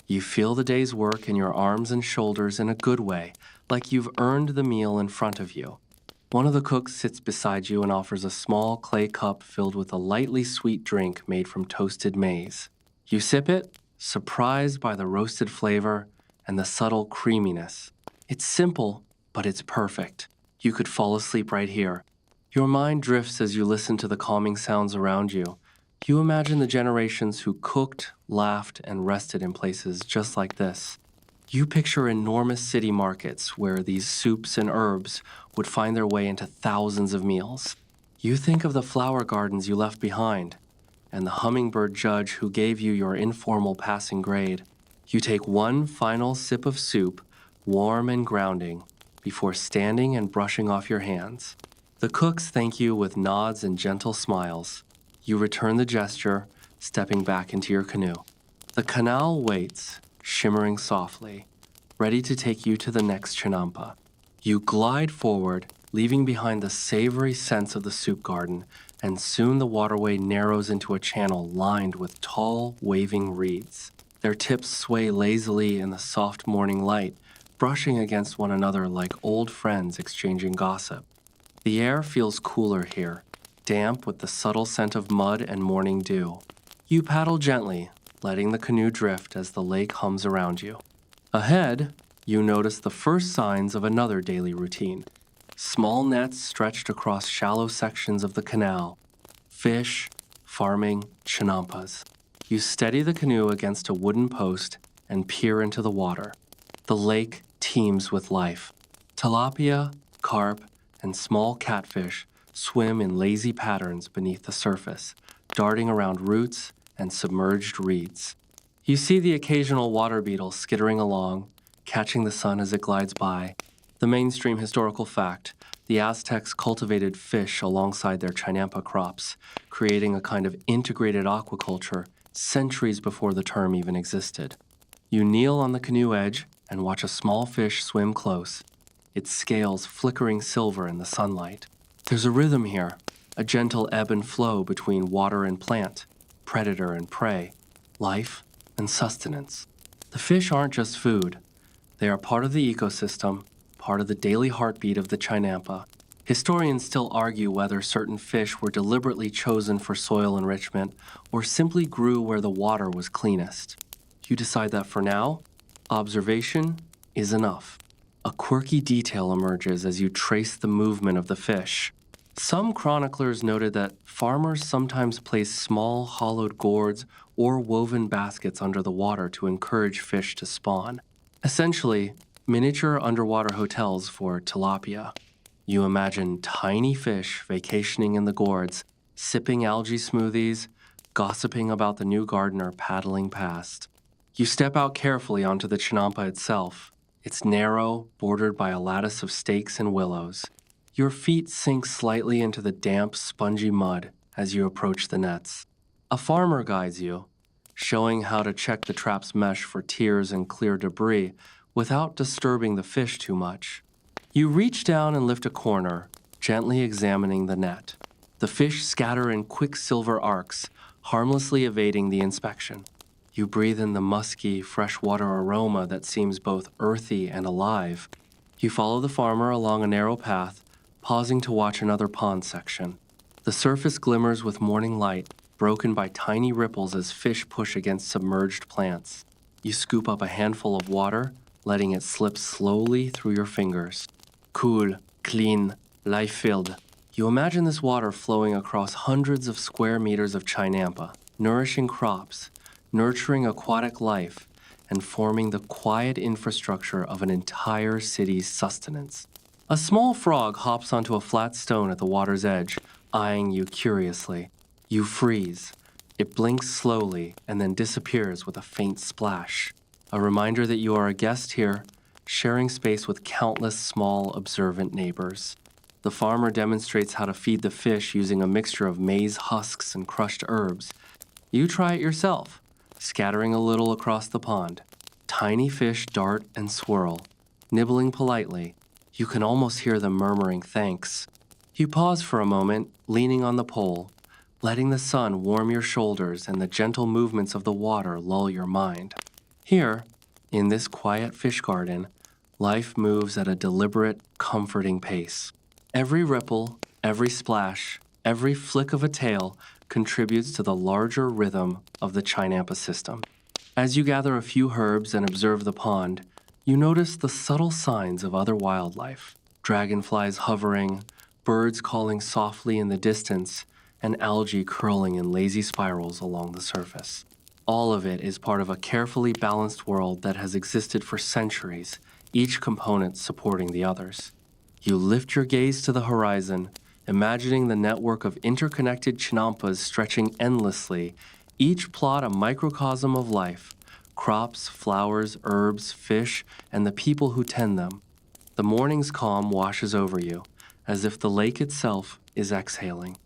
You feel the day's work in your arms and shoulders in a good way, like you've earned the meal in front of you. One of the cooks sits beside you and offers a small clay cup filled with a lightly sweet drink made from toasted maize. You sip it, surprised by the roasted flavor and the subtle creaminess. It's simple, but it's perfect. You could fall asleep right here. Your mind drifts as you listen to the calming sounds around you. You imagine the generations who cooked, laughed, and rested in places just like this. You picture enormous city markets where these soups and herbs would find their way into thousands of meals. You think of the flower gardens you left behind and the hummingbird judge who gave you your informal passing grade. You take one final sip of soup, warm and grounding, before standing and brushing off your hands. The cooks thank you with nods and gentle smiles. You return the gesture, stepping back into your canoe. The canal waits, shimmering softly, ready to take you to the next chinampa. You glide forward, leaving behind the savory scents of the soup garden, and soon the waterway narrows into a channel lined with tall, waving reeds. Their tips sway lazily in the soft morning light, brushing against one another like old friends exchanging gossip. The air feels cooler here, damp with the subtle scent of mud and morning dew. You paddle gently, letting the canoe drift as the lake hums around you. Ahead, you notice the first signs of another daily routine. Small nets stretched across shallow sections of the canal. Fish, farming, chinampas. You steady the canoe against a wooden post and peer into the water. The lake teems with life. Tilapia, carp, and small catfish swim in lazy patterns beneath the surface, darting around roots and submerged reeds. You see the occasional water beetle skittering along, catching the sun as it glides by. The mainstream historical fact: the Aztecs cultivated fish alongside their chinampa crops, creating a kind of integrated aquaculture centuries before the term even existed. You kneel on the canoe edge and watch a small fish swim close, its scales flickering silver in the sunlight. There's a rhythm here, a gentle ebb and flow between water and plant, predator and prey, life and sustenance. The fish aren't just food. They are part of the ecosystem, part of the daily heartbeat of the chinampa. Historians still argue whether certain fish were deliberately chosen for soil enrichment or simply grew where the water was cleanest. You decide that for now, observation is enough. A quirky detail emerges as you trace the movement of the fish. Some chroniclers noted that farmers sometimes placed small hollowed gourds or woven baskets under the water to encourage fish to spawn. Essentially, miniature underwater hotels for tilapia. You imagine tiny fish vacationing in the gourds, sipping algae smoothies, gossiping about the new gardener paddling past. You step out carefully onto the chinampa itself. It's narrow, bordered by a lattice of stakes and willows. Your feet sink slightly into the damp, spongy mud as you approach the nets. A farmer guides you, showing how to check the trap's mesh for tears and clear debris without disturbing the fish too much. You reach down and lift a corner, gently examining the net. The fish scatter in quick silver arcs, harmlessly evading the inspection. You breathe in the musky, freshwater aroma that seems both earthy and alive. You follow the farmer along a narrow path, pausing to watch another pond section. The surface glimmers with morning light, broken by tiny ripples as fish push against submerged plants. You scoop up a handful of water, letting it slip slowly through your fingers. Cool, clean, life-filled. You imagine this water flowing across hundreds of square meters of chinampa, nourishing crops, nurturing aquatic life, and forming the quiet infrastructure of an entire city's sustenance. A small frog hops onto a flat stone at the water's edge, eyeing you curiously. You freeze. It blinks slowly and then disappears with a faint splash. A reminder that you are a guest here, sharing space with countless small, observant neighbors. The farmer demonstrates how to feed the fish using a mixture of maize husks and crushed herbs. You try it yourself, scattering a little across the pond. Tiny fish dart and swirl, nibbling politely. You can almost hear them murmuring thanks. You pause for a moment, leaning on the pole, letting the sun warm your shoulders and the gentle movements of the water lull your mind. Here, in this quiet fish garden, life moves at a deliberate, comforting pace. Every ripple, every splash, every flick of a tail contributes to the larger rhythm of the chinampa system. As you gather a few herbs and observe the pond, you notice the subtle signs of other wildlife. Dragonflies hovering, birds calling softly in the distance, and algae curling in lazy spirals along the surface. All of it is part of a carefully balanced world that has existed for centuries, each component supporting the others. You lift your gaze to the horizon, imagining the network of interconnected chinampas stretching endlessly, each plot a microcosm of life: crops, flowers, herbs, fish, and the people who tend them. The morning's calm washes over you, as if the lake itself is exhaling.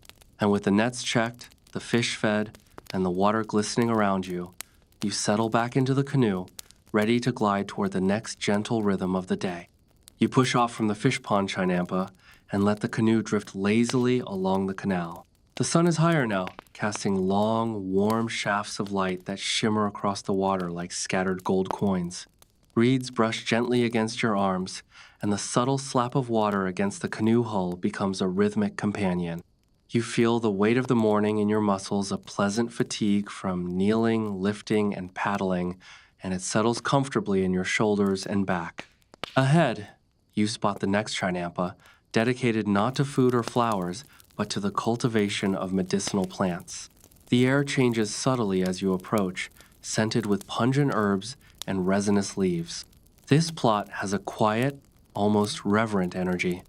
And with the nets checked, the fish fed, and the water glistening around you, you settle back into the canoe, ready to glide toward the next gentle rhythm of the day. You push off from the fish pond chinampa and let the canoe drift lazily along the canal. The sun is higher now, casting long, warm shafts of light that shimmer across the water like scattered gold coins. Reeds brush gently against your arms, and the subtle slap of water against the canoe hull becomes a rhythmic companion. You feel the weight of the morning in your muscles, a pleasant fatigue from kneeling, lifting, and paddling, and it settles comfortably in your shoulders and back. Ahead, you spot the next chinampa, dedicated not to food or flowers, but to the cultivation of medicinal plants. The air changes subtly as you approach, scented with pungent herbs and resinous leaves. This plot has a quiet, almost reverent energy.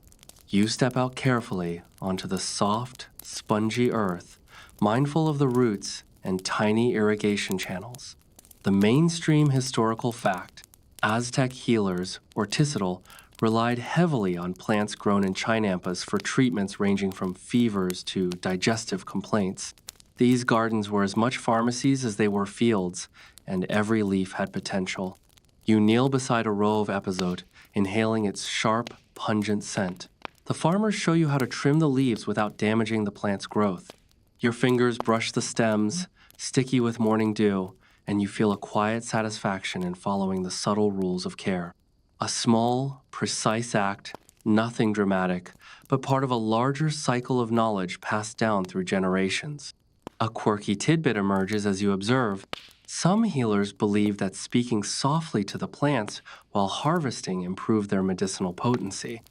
You step out carefully onto the soft, spongy earth, mindful of the roots and tiny irrigation channels. The mainstream historical fact: Aztec healers, or Tisitl, relied heavily on plants grown in chinampas for treatments ranging from fevers to digestive complaints. These gardens were as much pharmacies as they were fields, and every leaf had potential. You kneel beside a row of epizode, inhaling its sharp, pungent scent. The farmers show you how to trim the leaves without damaging the plant's growth. Your fingers brush the stems, sticky with morning dew, and you feel a quiet satisfaction in following the subtle rules of care. A small, precise act, nothing dramatic, but part of a larger cycle of knowledge passed down through generations. A quirky tidbit emerges as you observe. Some healers believe that speaking softly to the plants while harvesting improved their medicinal potency.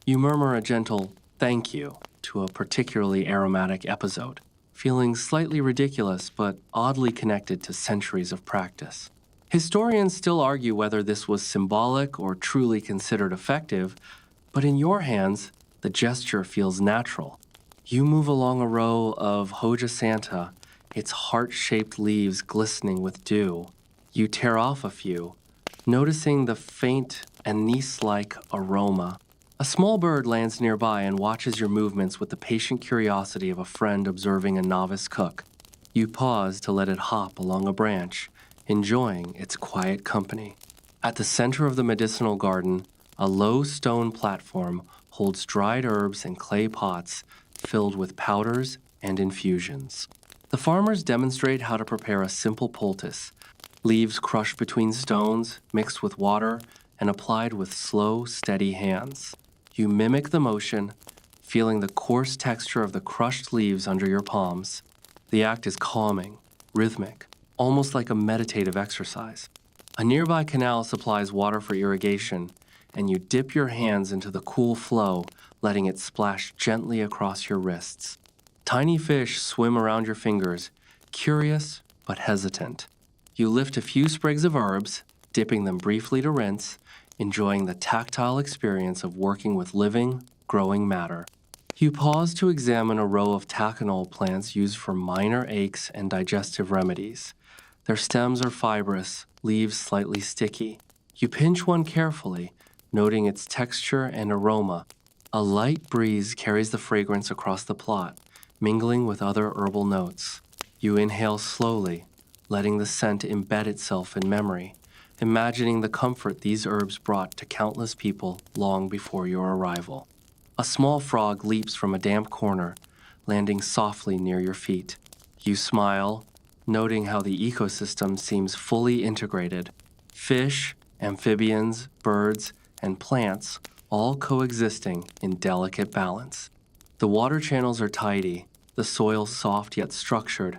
You murmur a gentle thank you to a particularly aromatic episode, feeling slightly ridiculous but oddly connected to centuries of practice. Historians still argue whether this was symbolic or truly considered effective, but in your hands, the gesture feels natural. You move along a row of Hoja Santa, its heart-shaped leaves glistening with dew. You tear off a few, noticing the faint anise-like aroma. A small bird lands nearby and watches your movements with the patient curiosity of a friend observing a novice cook. You pause to let it hop along a branch, enjoying its quiet company. At the center of the medicinal garden, a low stone platform holds dried herbs and clay pots filled with powders and infusions. The farmers demonstrate how to prepare a simple poultice: leaves crushed between stones, mixed with water, and applied with slow, steady hands. You mimic the motion, feeling the coarse texture of the crushed leaves under your palms. The act is calming, rhythmic, almost like a meditative exercise. A nearby canal supplies water for irrigation, and you dip your hands into the cool flow, letting it splash gently across your wrists. Tiny fish swim around your fingers, curious but hesitant. You lift a few sprigs of herbs, dipping them briefly to rinse, enjoying the tactile experience of working with living, growing matter. You pause to examine a row of taconol plants used for minor aches and digestive remedies. Their stems are fibrous, leaves slightly sticky. You pinch one carefully, noting its texture and aroma. A light breeze carries the fragrance across the plot, mingling with other herbal notes. You inhale slowly, letting the scent embed itself in memory, imagining the comfort these herbs brought to countless people long before your arrival. A small frog leaps from a damp corner, landing softly near your feet. You smile, noting how the ecosystem seems fully integrated. Fish, amphibians, birds, and plants all coexisting in delicate balance. The water channels are tidy, the soil soft yet structured,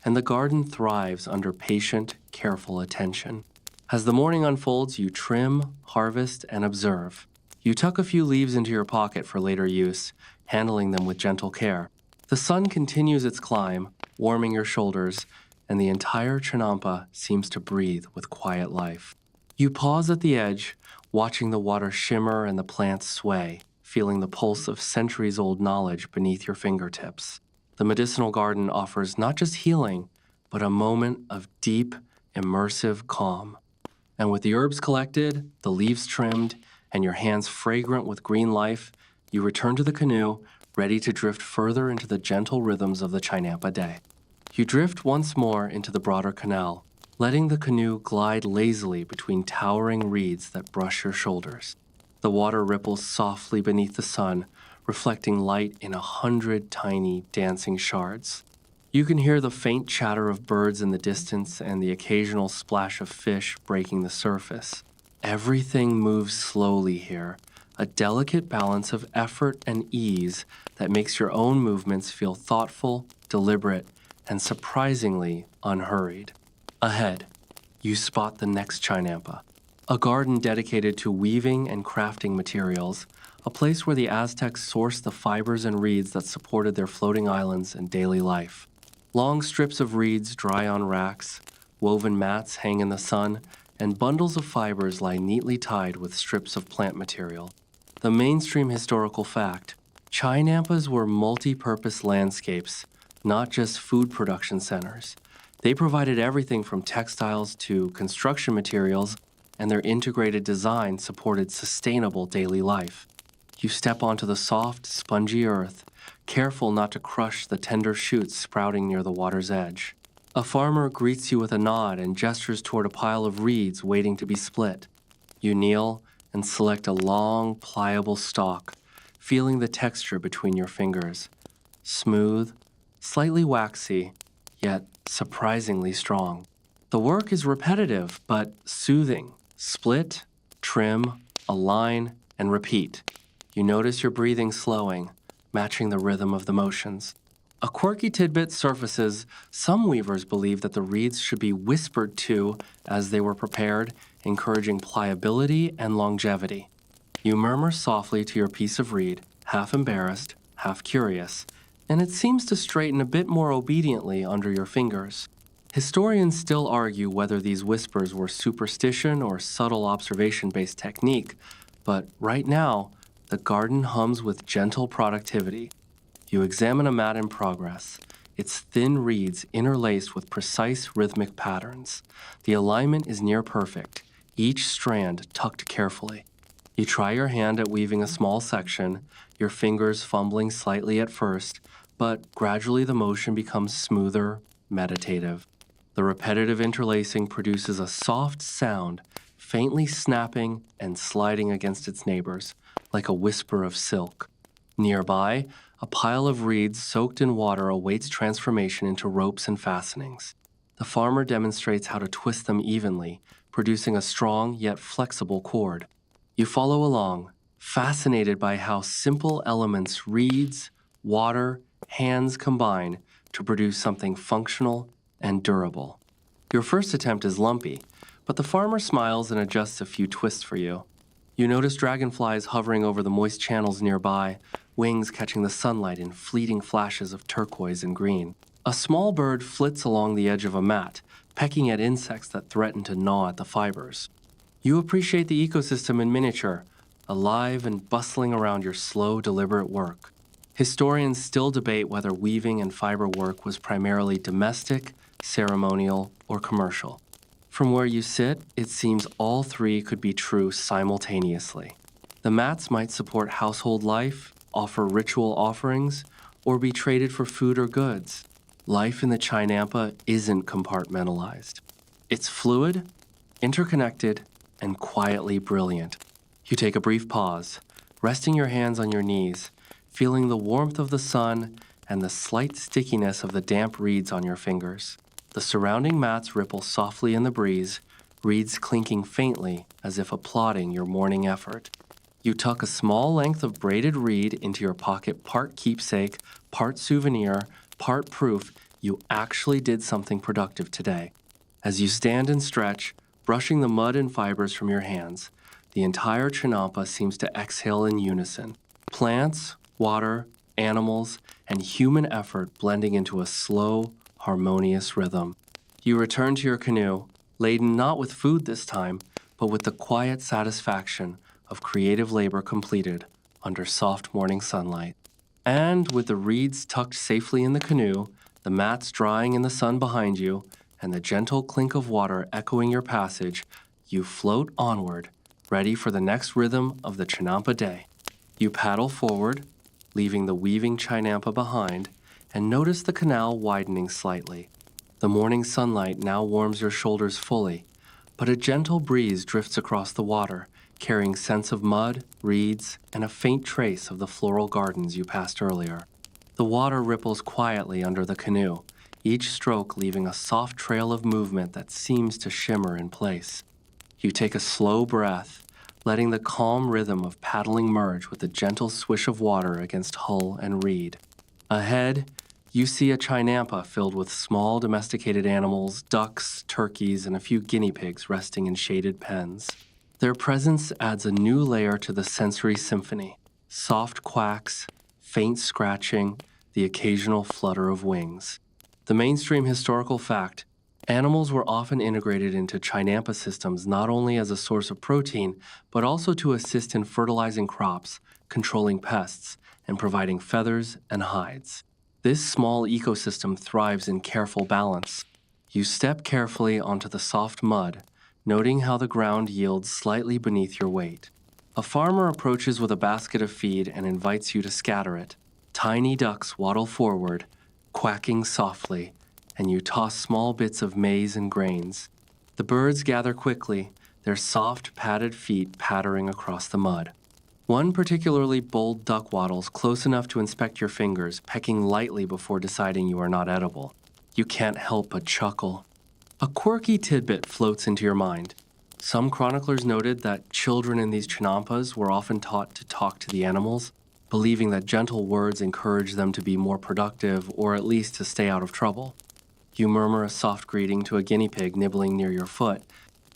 and the garden thrives under patient, careful attention. As the morning unfolds, you trim, harvest, and observe. You tuck a few leaves into your pocket for later use, handling them with gentle care. The sun continues its climb, warming your shoulders, and the entire chinampa seems to breathe with quiet life. You pause at the edge, watching the water shimmer and the plants sway, feeling the pulse of centuries-old knowledge beneath your fingertips. The medicinal garden offers not just healing, but a moment of deep, immersive calm. And with the herbs collected, the leaves trimmed, and your hands fragrant with green life, you return to the canoe, ready to drift further into the gentle rhythms of the Chinampa day. You drift once more into the broader canal, letting the canoe glide lazily between towering reeds that brush your shoulders. The water ripples softly beneath the sun, reflecting light in 100 tiny dancing shards. You can hear the faint chatter of birds in the distance and the occasional splash of fish breaking the surface. Everything moves slowly here, a delicate balance of effort and ease that makes your own movements feel thoughtful, deliberate, and surprisingly unhurried. Ahead, you spot the next Chinampa, a garden dedicated to weaving and crafting materials, a place where the Aztecs sourced the fibers and reeds that supported their floating islands and daily life. Long strips of reeds dry on racks, woven mats hang in the sun, and bundles of fibers lie neatly tied with strips of plant material. The mainstream historical fact: Chinampas were multi-purpose landscapes, not just food production centers. They provided everything from textiles to construction materials, and their integrated design supported sustainable daily life. You step onto the soft, spongy earth, careful not to crush the tender shoots sprouting near the water's edge. A farmer greets you with a nod and gestures toward a pile of reeds waiting to be split. You kneel and select a long, pliable stalk, feeling the texture between your fingers. Smooth, slightly waxy, yet surprisingly strong. The work is repetitive but soothing. Split, trim, align, and repeat. You notice your breathing slowing, matching the rhythm of the motions. A quirky tidbit surfaces. Some weavers believe that the reeds should be whispered to as they were prepared, encouraging pliability and longevity. You murmur softly to your piece of reed, half embarrassed, half curious, and it seems to straighten a bit more obediently under your fingers. Historians still argue whether these whispers were superstition or subtle observation-based technique, but right now, the garden hums with gentle productivity. You examine a mat in progress, its thin reeds interlaced with precise rhythmic patterns. The alignment is near perfect, each strand tucked carefully. You try your hand at weaving a small section, your fingers fumbling slightly at first, but gradually the motion becomes smoother, meditative. The repetitive interlacing produces a soft sound, faintly snapping and sliding against its neighbors, like a whisper of silk. Nearby, a pile of reeds soaked in water awaits transformation into ropes and fastenings. The farmer demonstrates how to twist them evenly, producing a strong yet flexible cord. You follow along, fascinated by how simple elements reeds, water, hands combine to produce something functional and durable. Your first attempt is lumpy, but the farmer smiles and adjusts a few twists for you. You notice dragonflies hovering over the moist channels nearby, wings catching the sunlight in fleeting flashes of turquoise and green. A small bird flits along the edge of a mat, pecking at insects that threaten to gnaw at the fibers. You appreciate the ecosystem in miniature, alive and bustling around your slow, deliberate work. Historians still debate whether weaving and fiber work was primarily domestic, ceremonial, or commercial. From where you sit, it seems all three could be true simultaneously. The mats might support household life, offer ritual offerings, or be traded for food or goods. Life in the chinampa isn't compartmentalized. It's fluid, interconnected, and quietly brilliant. You take a brief pause, resting your hands on your knees, feeling the warmth of the sun and the slight stickiness of the damp reeds on your fingers. The surrounding mats ripple softly in the breeze, reeds clinking faintly as if applauding your morning effort. You tuck a small length of braided reed into your pocket, part keepsake, part souvenir, part proof you actually did something productive today. As you stand and stretch, brushing the mud and fibers from your hands, the entire chinampa seems to exhale in unison. Plants, water, animals, and human effort blending into a slow, harmonious rhythm. You return to your canoe, laden not with food this time, but with the quiet satisfaction of creative labor completed under soft morning sunlight. And with the reeds tucked safely in the canoe, the mats drying in the sun behind you, and the gentle clink of water echoing your passage, you float onward, ready for the next rhythm of the chinampa day. You paddle forward, leaving the weaving chinampa behind, and notice the canal widening slightly. The morning sunlight now warms your shoulders fully, but a gentle breeze drifts across the water, carrying scents of mud, reeds, and a faint trace of the floral gardens you passed earlier. The water ripples quietly under the canoe, each stroke leaving a soft trail of movement that seems to shimmer in place. You take a slow breath, letting the calm rhythm of paddling merge with the gentle swish of water against hull and reed. Ahead, you see a chinampa filled with small domesticated animals, ducks, turkeys, and a few guinea pigs resting in shaded pens. Their presence adds a new layer to the sensory symphony. Soft quacks, faint scratching, the occasional flutter of wings. The mainstream historical fact: animals were often integrated into chinampa systems not only as a source of protein, but also to assist in fertilizing crops, controlling pests, and providing feathers and hides. This small ecosystem thrives in careful balance. You step carefully onto the soft mud, noting how the ground yields slightly beneath your weight. A farmer approaches with a basket of feed and invites you to scatter it. Tiny ducks waddle forward, quacking softly, and you toss small bits of maize and grains. The birds gather quickly, their soft, padded feet pattering across the mud. One particularly bold duck waddles close enough to inspect your fingers, pecking lightly before deciding you are not edible. You can't help but chuckle. A quirky tidbit floats into your mind. Some chroniclers noted that children in these chinampas were often taught to talk to the animals, believing that gentle words encouraged them to be more productive or at least to stay out of trouble. You murmur a soft greeting to a guinea pig nibbling near your foot.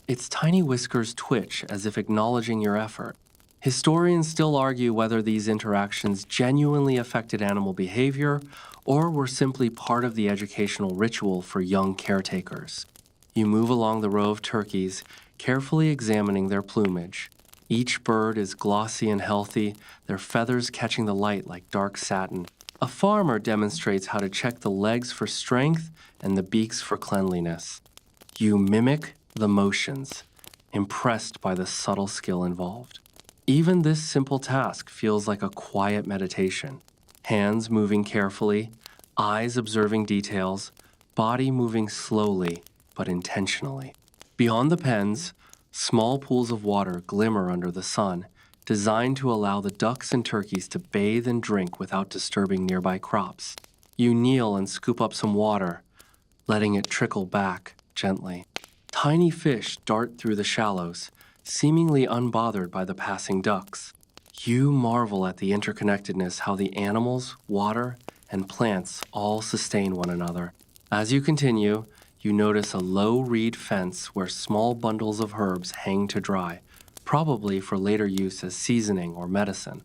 Its tiny whiskers twitch as if acknowledging your effort. Historians still argue whether these interactions genuinely affected animal behavior or were simply part of the educational ritual for young caretakers. You move along the row of turkeys, carefully examining their plumage. Each bird is glossy and healthy, their feathers catching the light like dark satin. A farmer demonstrates how to check the legs for strength and the beaks for cleanliness. You mimic the motions, impressed by the subtle skill involved. Even this simple task feels like a quiet meditation. Hands moving carefully, eyes observing details, body moving slowly but intentionally. Beyond the pens, small pools of water glimmer under the sun, designed to allow the ducks and turkeys to bathe and drink without disturbing nearby crops. You kneel and scoop up some water, letting it trickle back gently. Tiny fish dart through the shallows, seemingly unbothered by the passing ducks. You marvel at the interconnectedness, how the animals, water, and plants all sustain one another. As you continue, you notice a low reed fence where small bundles of herbs hang to dry, probably for later use as seasoning or medicine.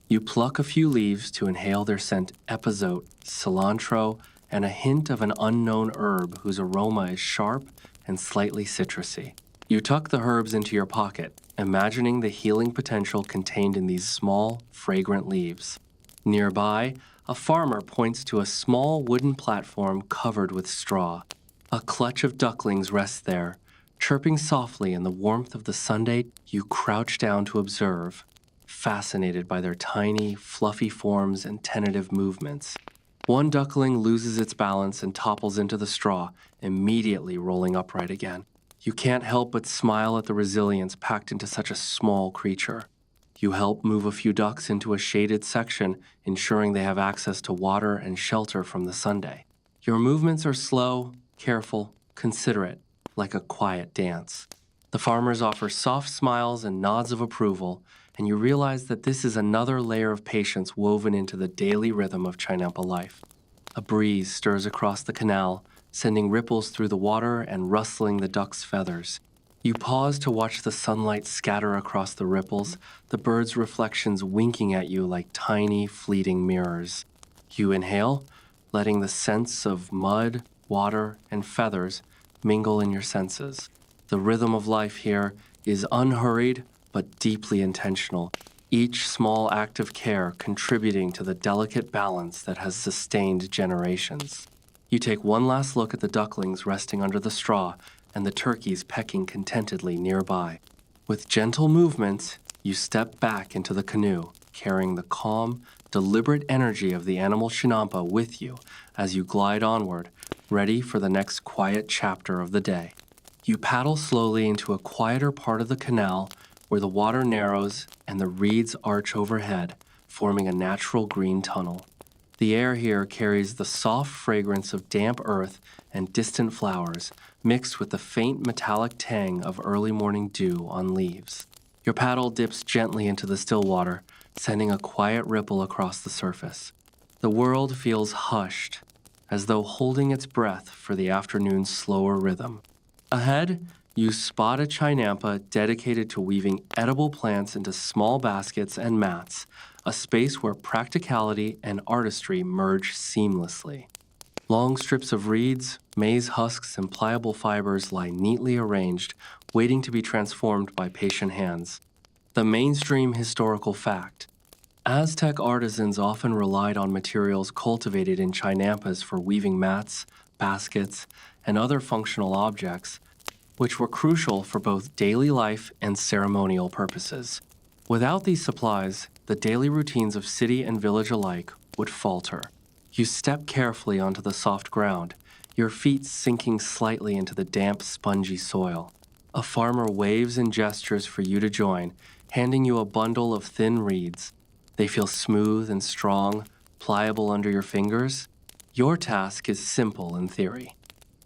You pluck a few leaves to inhale their scent epazote, cilantro, and a hint of an unknown herb whose aroma is sharp and slightly citrusy. You tuck the herbs into your pocket, imagining the healing potential contained in these small, fragrant leaves. Nearby, a farmer points to a small wooden platform covered with straw. A clutch of ducklings rests there. Chirping softly in the warmth of the Sunday, you crouch down to observe, fascinated by their tiny, fluffy forms and tentative movements. One duckling loses its balance and topples into the straw, immediately rolling upright again. You can't help but smile at the resilience packed into such a small creature. You help move a few ducks into a shaded section, ensuring they have access to water and shelter from the Sunday. Your movements are slow, careful, considerate, like a quiet dance. The farmers offer soft smiles and nods of approval, and you realize that this is another layer of patience woven into the daily rhythm of Chinampa life. A breeze stirs across the canal, sending ripples through the water and rustling the ducks' feathers. You pause to watch the sunlight scatter across the ripples, the birds' reflections winking at you like tiny, fleeting mirrors. You inhale, letting the scents of mud, water, and feathers mingle in your senses. The rhythm of life here is unhurried but deeply intentional, each small act of care contributing to the delicate balance that has sustained generations. You take one last look at the ducklings resting under the straw and the turkeys pecking contentedly nearby. With gentle movements, you step back into the canoe, carrying the calm, deliberate energy of the animal chinampa with you as you glide onward, ready for the next quiet chapter of the day. You paddle slowly into a quieter part of the canal where the water narrows and the reeds arch overhead, forming a natural green tunnel. The air here carries the soft fragrance of damp earth and distant flowers, mixed with the faint metallic tang of early morning dew on leaves. Your paddle dips gently into the still water, sending a quiet ripple across the surface. The world feels hushed, as though holding its breath for the afternoon's slower rhythm. Ahead, you spot a chinampa dedicated to weaving edible plants into small baskets and mats, a space where practicality and artistry merge seamlessly. Long strips of reeds, maize husks, and pliable fibers lie neatly arranged, waiting to be transformed by patient hands. The mainstream historical fact: Aztec artisans often relied on materials cultivated in chinampas for weaving mats, baskets, and other functional objects, which were crucial for both daily life and ceremonial purposes. Without these supplies, the daily routines of city and village alike would falter. You step carefully onto the soft ground, your feet sinking slightly into the damp, spongy soil. A farmer waves and gestures for you to join, handing you a bundle of thin reeds. They feel smooth and strong, pliable under your fingers. Your task is simple in theory.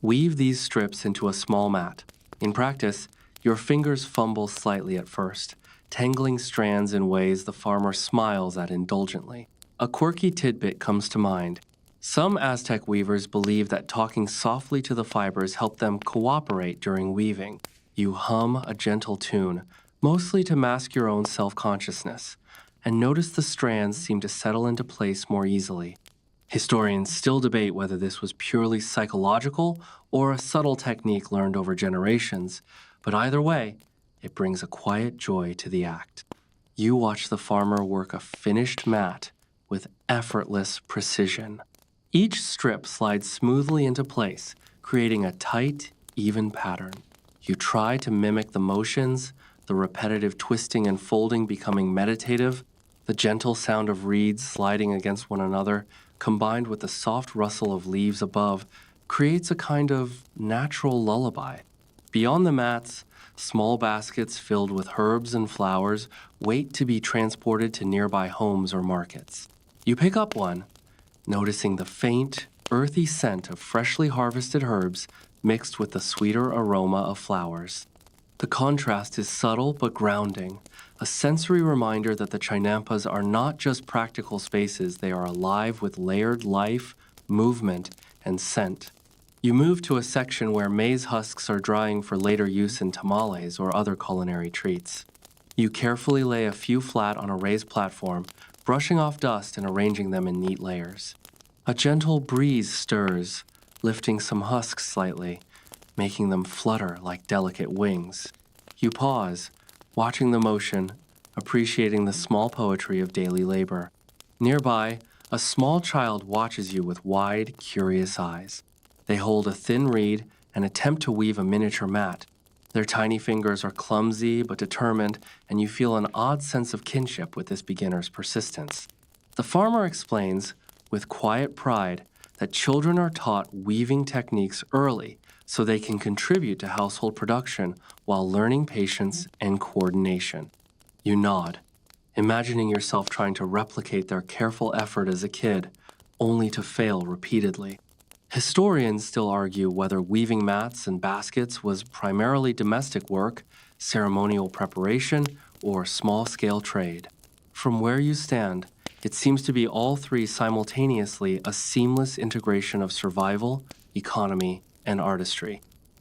Weave these strips into a small mat. In practice, your fingers fumble slightly at first, tangling strands in ways the farmer smiles at indulgently. A quirky tidbit comes to mind. Some Aztec weavers believe that talking softly to the fibers helped them cooperate during weaving. You hum a gentle tune, mostly to mask your own self-consciousness, and notice the strands seem to settle into place more easily. Historians still debate whether this was purely psychological or a subtle technique learned over generations, but either way, it brings a quiet joy to the act. You watch the farmer work a finished mat with effortless precision. Each strip slides smoothly into place, creating a tight, even pattern. You try to mimic the motions, the repetitive twisting and folding becoming meditative, the gentle sound of reeds sliding against one another, combined with the soft rustle of leaves above, creates a kind of natural lullaby. Beyond the mats, small baskets filled with herbs and flowers wait to be transported to nearby homes or markets. You pick up one, noticing the faint, earthy scent of freshly harvested herbs mixed with the sweeter aroma of flowers. The contrast is subtle but grounding, a sensory reminder that the chinampas are not just practical spaces, they are alive with layered life, movement, and scent. You move to a section where maize husks are drying for later use in tamales or other culinary treats. You carefully lay a few flat on a raised platform, brushing off dust and arranging them in neat layers. A gentle breeze stirs, lifting some husks slightly, making them flutter like delicate wings. You pause, watching the motion, appreciating the small poetry of daily labor. Nearby, a small child watches you with wide, curious eyes. They hold a thin reed and attempt to weave a miniature mat. Their tiny fingers are clumsy but determined, and you feel an odd sense of kinship with this beginner's persistence. The farmer explains, with quiet pride, that children are taught weaving techniques early so they can contribute to household production while learning patience and coordination. You nod, imagining yourself trying to replicate their careful effort as a kid, only to fail repeatedly. Historians still argue whether weaving mats and baskets was primarily domestic work, ceremonial preparation, or small-scale trade. From where you stand, it seems to be all three simultaneously a seamless integration of survival, economy, and artistry.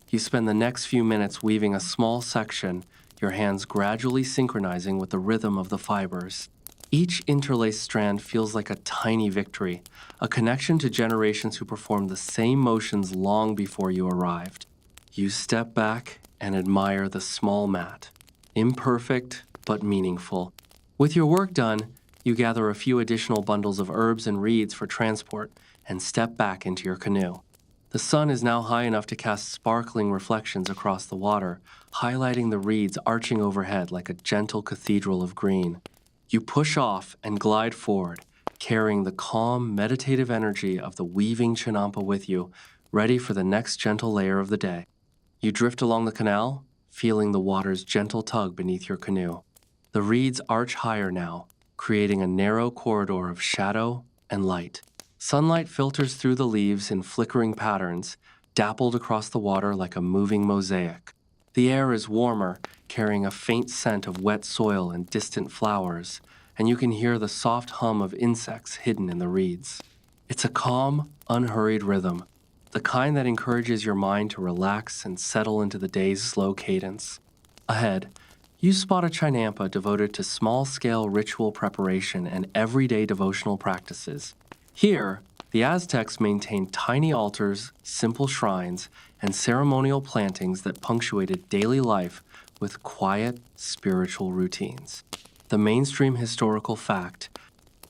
You spend the next few minutes weaving a small section, your hands gradually synchronizing with the rhythm of the fibers. Each interlaced strand feels like a tiny victory, a connection to generations who performed the same motions long before you arrived. You step back and admire the small mat, imperfect but meaningful. With your work done, you gather a few additional bundles of herbs and reeds for transport and step back into your canoe. The sun is now high enough to cast sparkling reflections across the water, highlighting the reeds arching overhead like a gentle cathedral of green. You push off and glide forward, carrying the calm, meditative energy of the weaving chinampa with you, ready for the next gentle layer of the day. You drift along the canal, feeling the water's gentle tug beneath your canoe. The reeds arch higher now, creating a narrow corridor of shadow and light. Sunlight filters through the leaves in flickering patterns, dappled across the water like a moving mosaic. The air is warmer, carrying a faint scent of wet soil and distant flowers, and you can hear the soft hum of insects hidden in the reeds. It's a calm, unhurried rhythm, the kind that encourages your mind to relax and settle into the day's slow cadence. Ahead, you spot a chinampa devoted to small-scale ritual preparation and everyday devotional practices. Here, the Aztecs maintained tiny altars, simple shrines, and ceremonial plantings that punctuated daily life with quiet, spiritual routines. The mainstream historical fact: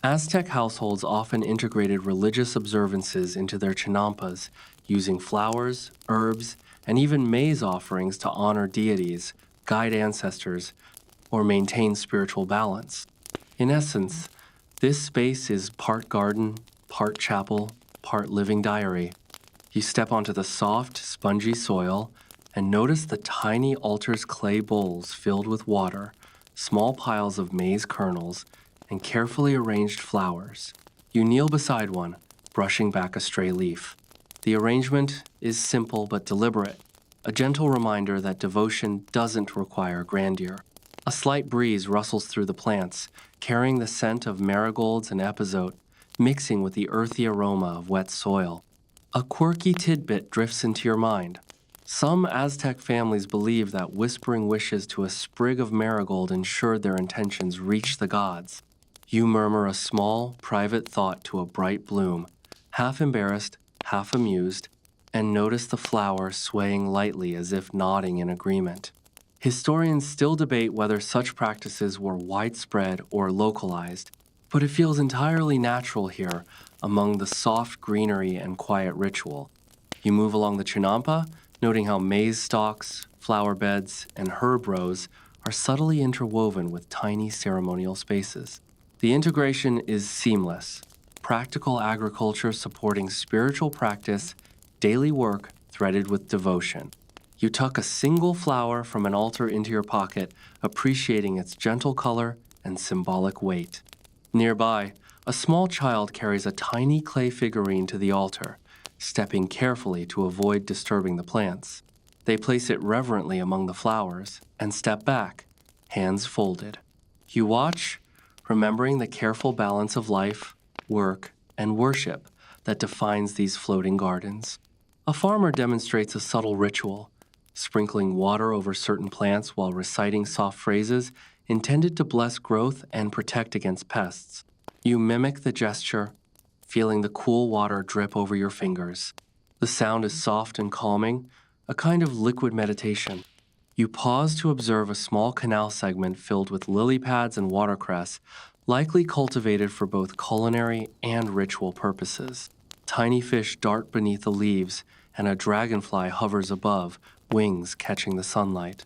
Aztec households often integrated religious observances into their chinampas, using flowers, herbs, and even maize offerings to honor deities, guide ancestors, or maintain spiritual balance. In essence, this space is part garden, part chapel, part living diary. You step onto the soft, spongy soil and notice the tiny altar's clay bowls filled with water, small piles of maize kernels, and carefully arranged flowers. You kneel beside one, brushing back a stray leaf. The arrangement is simple but deliberate, a gentle reminder that devotion doesn't require grandeur. A slight breeze rustles through the plants, carrying the scent of marigolds and epazote, mixing with the earthy aroma of wet soil. A quirky tidbit drifts into your mind. Some Aztec families believed that whispering wishes to a sprig of marigold ensured their intentions reached the gods. You murmur a small, private thought to a bright bloom, half embarrassed, half amused, and notice the flower swaying lightly as if nodding in agreement. Historians still debate whether such practices were widespread or localized, but it feels entirely natural here among the soft greenery and quiet ritual. You move along the chinampa, noting how maize stalks, flower beds, and herb rows are subtly interwoven with tiny ceremonial spaces. The integration is seamless, practical agriculture supporting spiritual practice, daily work threaded with devotion. You tuck a single flower from an altar into your pocket, appreciating its gentle color and symbolic weight. Nearby, a small child carries a tiny clay figurine to the altar, stepping carefully to avoid disturbing the plants. They place it reverently among the flowers and step back, hands folded. You watch, remembering the careful balance of life, work, and worship that defines these floating gardens. A farmer demonstrates a subtle ritual, sprinkling water over certain plants while reciting soft phrases intended to bless growth and protect against pests. You mimic the gesture, feeling the cool water drip over your fingers. The sound is soft and calming, a kind of liquid meditation. You pause to observe a small canal segment filled with lily pads and watercress, likely cultivated for both culinary and ritual purposes. Tiny fish dart beneath the leaves, and a dragonfly hovers above, wings catching the sunlight.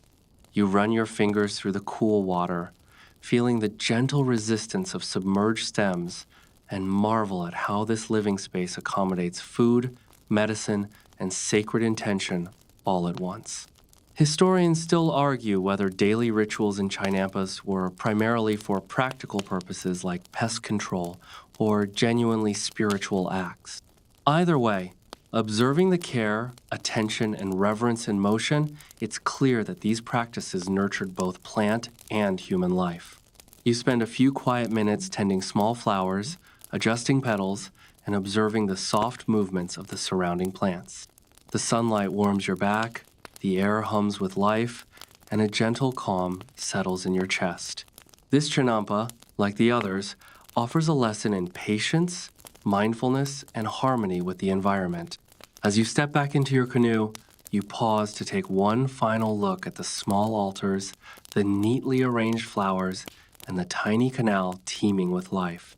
You run your fingers through the cool water, feeling the gentle resistance of submerged stems, and marvel at how this living space accommodates food, medicine, and sacred intention all at once. Historians still argue whether daily rituals in chinampas were primarily for practical purposes like pest control or genuinely spiritual acts. Either way, observing the care, attention, and reverence in motion, it's clear that these practices nurtured both plant and human life. You spend a few quiet minutes tending small flowers, adjusting petals, and observing the soft movements of the surrounding plants. The sunlight warms your back, the air hums with life, and a gentle calm settles in your chest. This chinampa, like the others, offers a lesson in patience, mindfulness, and harmony with the environment. As you step back into your canoe, you pause to take one final look at the small altars, the neatly arranged flowers, and the tiny canal teeming with life.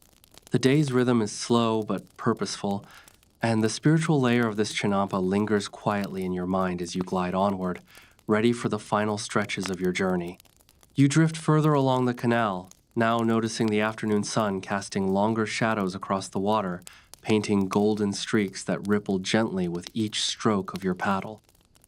The day's rhythm is slow but purposeful, and the spiritual layer of this chinampa lingers quietly in your mind as you glide onward, ready for the final stretches of your journey. You drift further along the canal, now noticing the afternoon sun casting longer shadows across the water, painting golden streaks that ripple gently with each stroke of your paddle.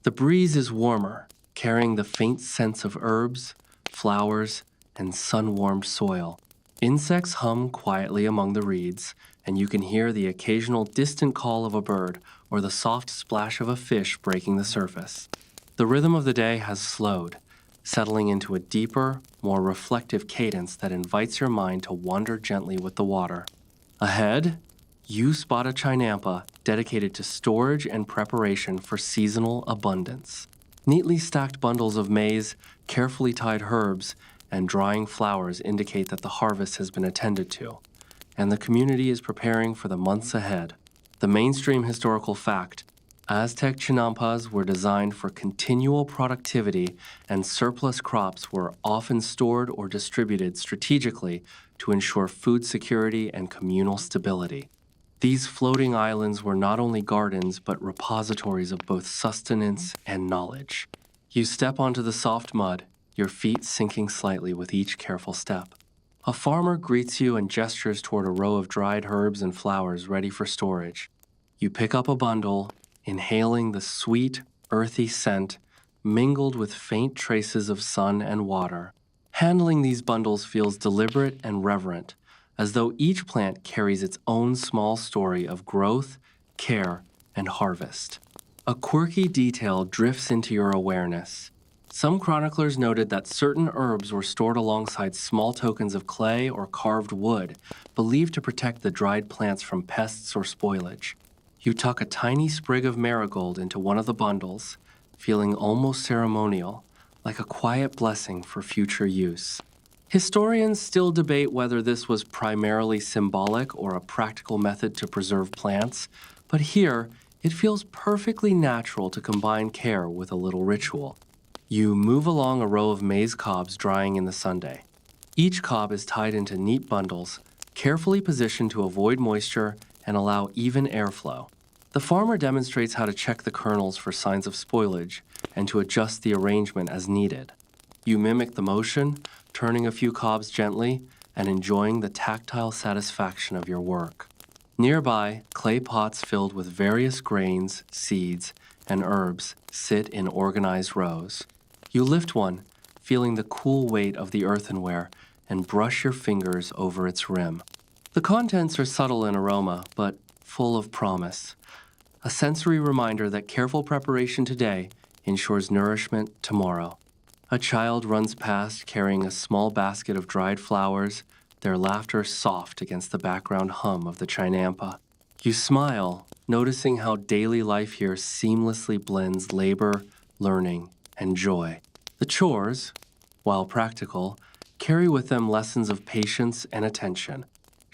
The breeze is warmer, carrying the faint scents of herbs, flowers, and sun-warmed soil. Insects hum quietly among the reeds, and you can hear the occasional distant call of a bird or the soft splash of a fish breaking the surface. The rhythm of the day has slowed, settling into a deeper, more reflective cadence that invites your mind to wander gently with the water. Ahead, you spot a chinampa dedicated to storage and preparation for seasonal abundance. Neatly stacked bundles of maize, carefully tied herbs, and drying flowers indicate that the harvest has been attended to, and the community is preparing for the months ahead. The mainstream historical fact: Aztec chinampas were designed for continual productivity, and surplus crops were often stored or distributed strategically to ensure food security and communal stability. These floating islands were not only gardens but repositories of both sustenance and knowledge. You step onto the soft mud, your feet sinking slightly with each careful step. A farmer greets you and gestures toward a row of dried herbs and flowers ready for storage. You pick up a bundle, inhaling the sweet, earthy scent mingled with faint traces of sun and water. Handling these bundles feels deliberate and reverent, as though each plant carries its own small story of growth, care, and harvest. A quirky detail drifts into your awareness. Some chroniclers noted that certain herbs were stored alongside small tokens of clay or carved wood, believed to protect the dried plants from pests or spoilage. You tuck a tiny sprig of marigold into one of the bundles, feeling almost ceremonial, like a quiet blessing for future use. Historians still debate whether this was primarily symbolic or a practical method to preserve plants, but here, it feels perfectly natural to combine care with a little ritual. You move along a row of maize cobs drying in the sunday. Each cob is tied into neat bundles, carefully positioned to avoid moisture and allow even airflow. The farmer demonstrates how to check the kernels for signs of spoilage and to adjust the arrangement as needed. You mimic the motion, turning a few cobs gently and enjoying the tactile satisfaction of your work. Nearby, clay pots filled with various grains, seeds, and herbs sit in organized rows. You lift one, feeling the cool weight of the earthenware, and brush your fingers over its rim. The contents are subtle in aroma, but full of promise. A sensory reminder that careful preparation today ensures nourishment tomorrow. A child runs past carrying a small basket of dried flowers, their laughter soft against the background hum of the chinampa. You smile, noticing how daily life here seamlessly blends labor, learning, and joy. The chores, while practical, carry with them lessons of patience and attention,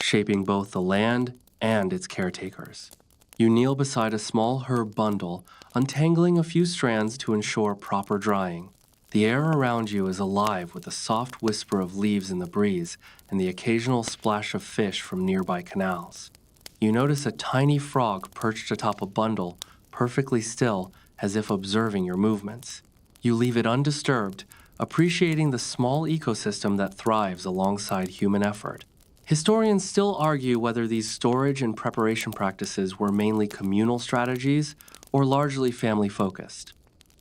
shaping both the land and its caretakers. You kneel beside a small herb bundle, untangling a few strands to ensure proper drying. The air around you is alive with the soft whisper of leaves in the breeze and the occasional splash of fish from nearby canals. You notice a tiny frog perched atop a bundle, perfectly still, as if observing your movements. You leave it undisturbed, appreciating the small ecosystem that thrives alongside human effort. Historians still argue whether these storage and preparation practices were mainly communal strategies or largely family-focused.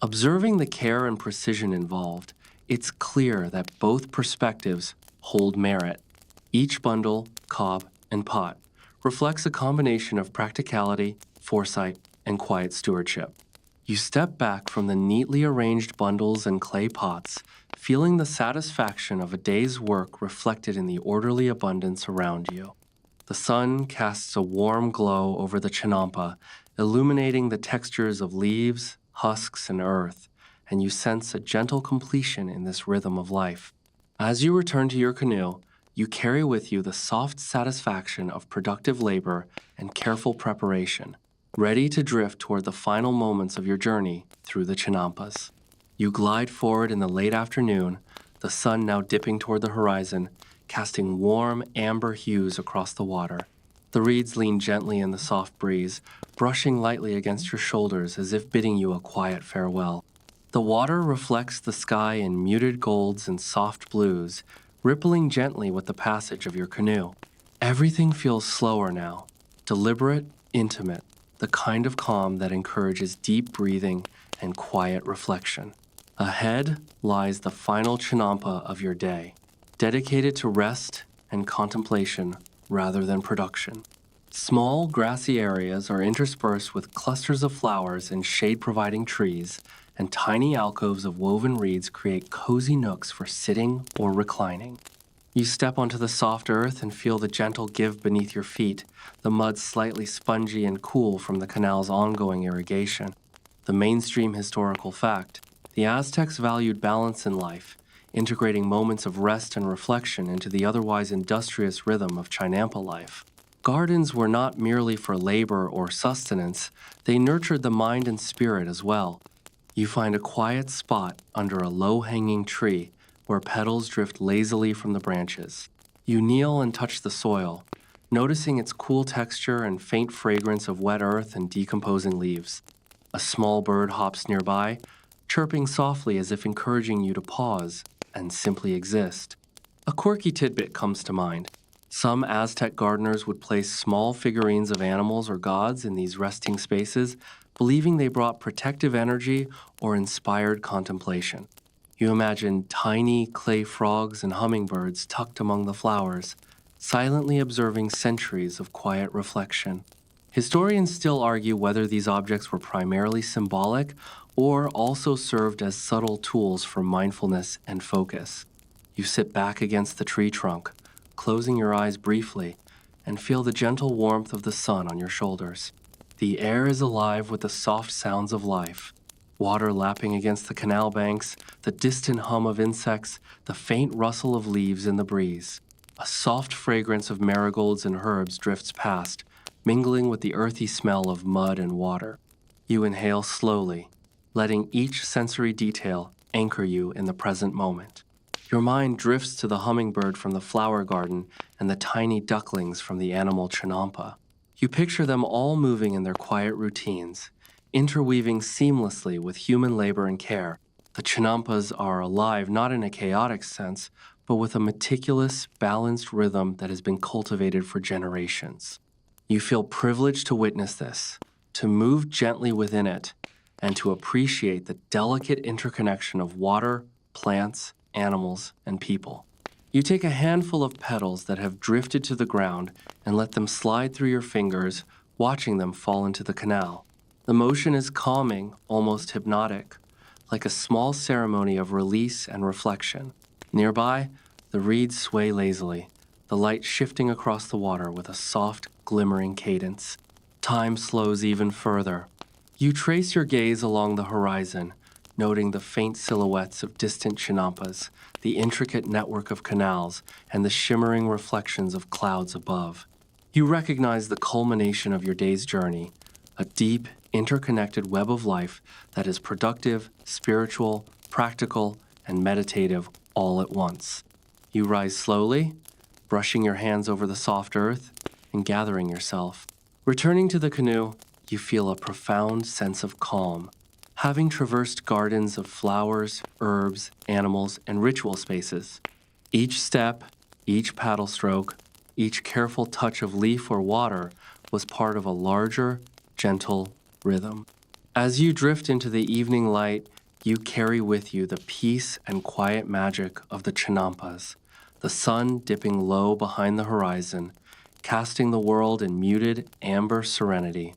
Observing the care and precision involved, it's clear that both perspectives hold merit. Each bundle, cob, and pot reflects a combination of practicality, foresight, and quiet stewardship. You step back from the neatly arranged bundles and clay pots, feeling the satisfaction of a day's work reflected in the orderly abundance around you. The sun casts a warm glow over the chinampa, illuminating the textures of leaves, husks, and earth, and you sense a gentle completion in this rhythm of life. As you return to your canoe, you carry with you the soft satisfaction of productive labor and careful preparation, ready to drift toward the final moments of your journey through the chinampas. You glide forward in the late afternoon, the sun now dipping toward the horizon, casting warm amber hues across the water. The reeds lean gently in the soft breeze, brushing lightly against your shoulders as if bidding you a quiet farewell. The water reflects the sky in muted golds and soft blues, rippling gently with the passage of your canoe. Everything feels slower now, deliberate, intimate, the kind of calm that encourages deep breathing and quiet reflection. Ahead lies the final chinampa of your day, dedicated to rest and contemplation rather than production. Small, grassy areas are interspersed with clusters of flowers and shade-providing trees, and tiny alcoves of woven reeds create cozy nooks for sitting or reclining. You step onto the soft earth and feel the gentle give beneath your feet, the mud slightly spongy and cool from the canal's ongoing irrigation. The mainstream historical fact: the Aztecs valued balance in life, integrating moments of rest and reflection into the otherwise industrious rhythm of chinampa life. Gardens were not merely for labor or sustenance, they nurtured the mind and spirit as well. You find a quiet spot under a low-hanging tree where petals drift lazily from the branches. You kneel and touch the soil, noticing its cool texture and faint fragrance of wet earth and decomposing leaves. A small bird hops nearby, chirping softly as if encouraging you to pause and simply exist. A quirky tidbit comes to mind. Some Aztec gardeners would place small figurines of animals or gods in these resting spaces, believing they brought protective energy or inspired contemplation. You imagine tiny clay frogs and hummingbirds tucked among the flowers, silently observing centuries of quiet reflection. Historians still argue whether these objects were primarily symbolic or also served as subtle tools for mindfulness and focus. You sit back against the tree trunk, closing your eyes briefly, and feel the gentle warmth of the sun on your shoulders. The air is alive with the soft sounds of life. Water lapping against the canal banks, the distant hum of insects, the faint rustle of leaves in the breeze. A soft fragrance of marigolds and herbs drifts past, mingling with the earthy smell of mud and water. You inhale slowly, letting each sensory detail anchor you in the present moment. Your mind drifts to the hummingbird from the flower garden and the tiny ducklings from the animal chinampa. You picture them all moving in their quiet routines, interweaving seamlessly with human labor and care. The chinampas are alive not in a chaotic sense, but with a meticulous, balanced rhythm that has been cultivated for generations. You feel privileged to witness this, to move gently within it, and to appreciate the delicate interconnection of water, plants, animals, and people. You take a handful of petals that have drifted to the ground and let them slide through your fingers, watching them fall into the canal. The motion is calming, almost hypnotic, like a small ceremony of release and reflection. Nearby, the reeds sway lazily, the light shifting across the water with a soft, glimmering cadence. Time slows even further. You trace your gaze along the horizon, noting the faint silhouettes of distant chinampas, the intricate network of canals, and the shimmering reflections of clouds above. You recognize the culmination of your day's journey, a deep, interconnected web of life that is productive, spiritual, practical, and meditative all at once. You rise slowly, brushing your hands over the soft earth and gathering yourself. Returning to the canoe, you feel a profound sense of calm. Having traversed gardens of flowers, herbs, animals, and ritual spaces, each step, each paddle stroke, each careful touch of leaf or water was part of a larger, gentle rhythm. As you drift into the evening light, you carry with you the peace and quiet magic of the chinampas, the sun dipping low behind the horizon, casting the world in muted amber serenity.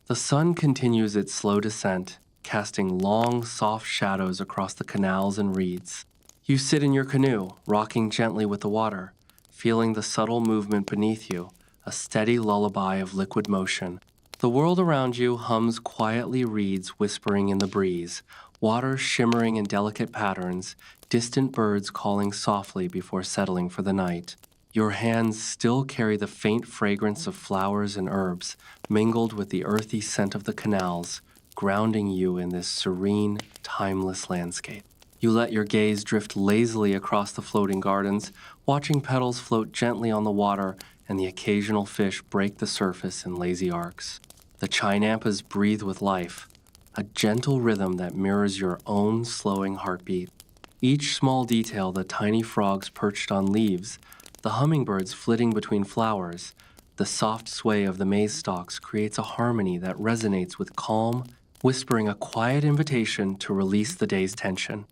The sun continues its slow descent, casting long, soft shadows across the canals and reeds. You sit in your canoe, rocking gently with the water, feeling the subtle movement beneath you, a steady lullaby of liquid motion. The world around you hums quietly, reeds whispering in the breeze, water shimmering in delicate patterns, distant birds calling softly before settling for the night. Your hands still carry the faint fragrance of flowers and herbs, mingled with the earthy scent of the canals, grounding you in this serene, timeless landscape. You let your gaze drift lazily across the floating gardens, watching petals float gently on the water and the occasional fish break the surface in lazy arcs. The chinampas breathe with life, a gentle rhythm that mirrors your own slowing heartbeat. Each small detail, the tiny frogs perched on leaves, the hummingbirds flitting between flowers, the soft sway of the maize stalks creates a harmony that resonates with calm, whispering a quiet invitation to release the day's tension.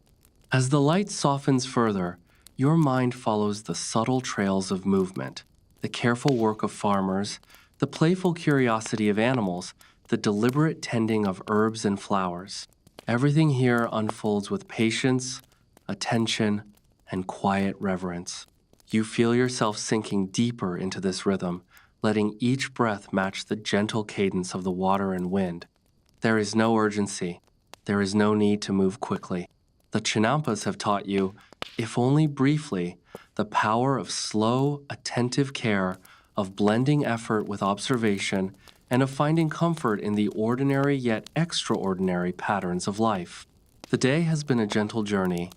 As the light softens further, your mind follows the subtle trails of movement, the careful work of farmers, the playful curiosity of animals, the deliberate tending of herbs and flowers. Everything here unfolds with patience, attention, and quiet reverence. You feel yourself sinking deeper into this rhythm, letting each breath match the gentle cadence of the water and wind. There is no urgency. There is no need to move quickly. The chinampas have taught you, if only briefly, the power of slow, attentive care, of blending effort with observation, and of finding comfort in the ordinary yet extraordinary patterns of life. The day has been a gentle journey.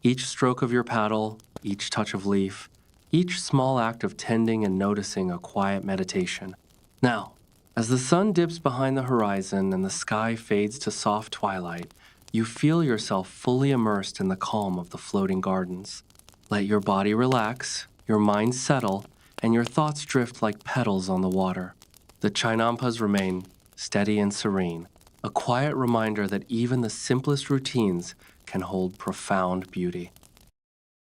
Each stroke of your paddle, each touch of leaf, each small act of tending and noticing a quiet meditation. Now, as the sun dips behind the horizon and the sky fades to soft twilight, you feel yourself fully immersed in the calm of the floating gardens. Let your body relax, your mind settle, and your thoughts drift like petals on the water. The chinampas remain steady and serene, a quiet reminder that even the simplest routines can hold profound beauty.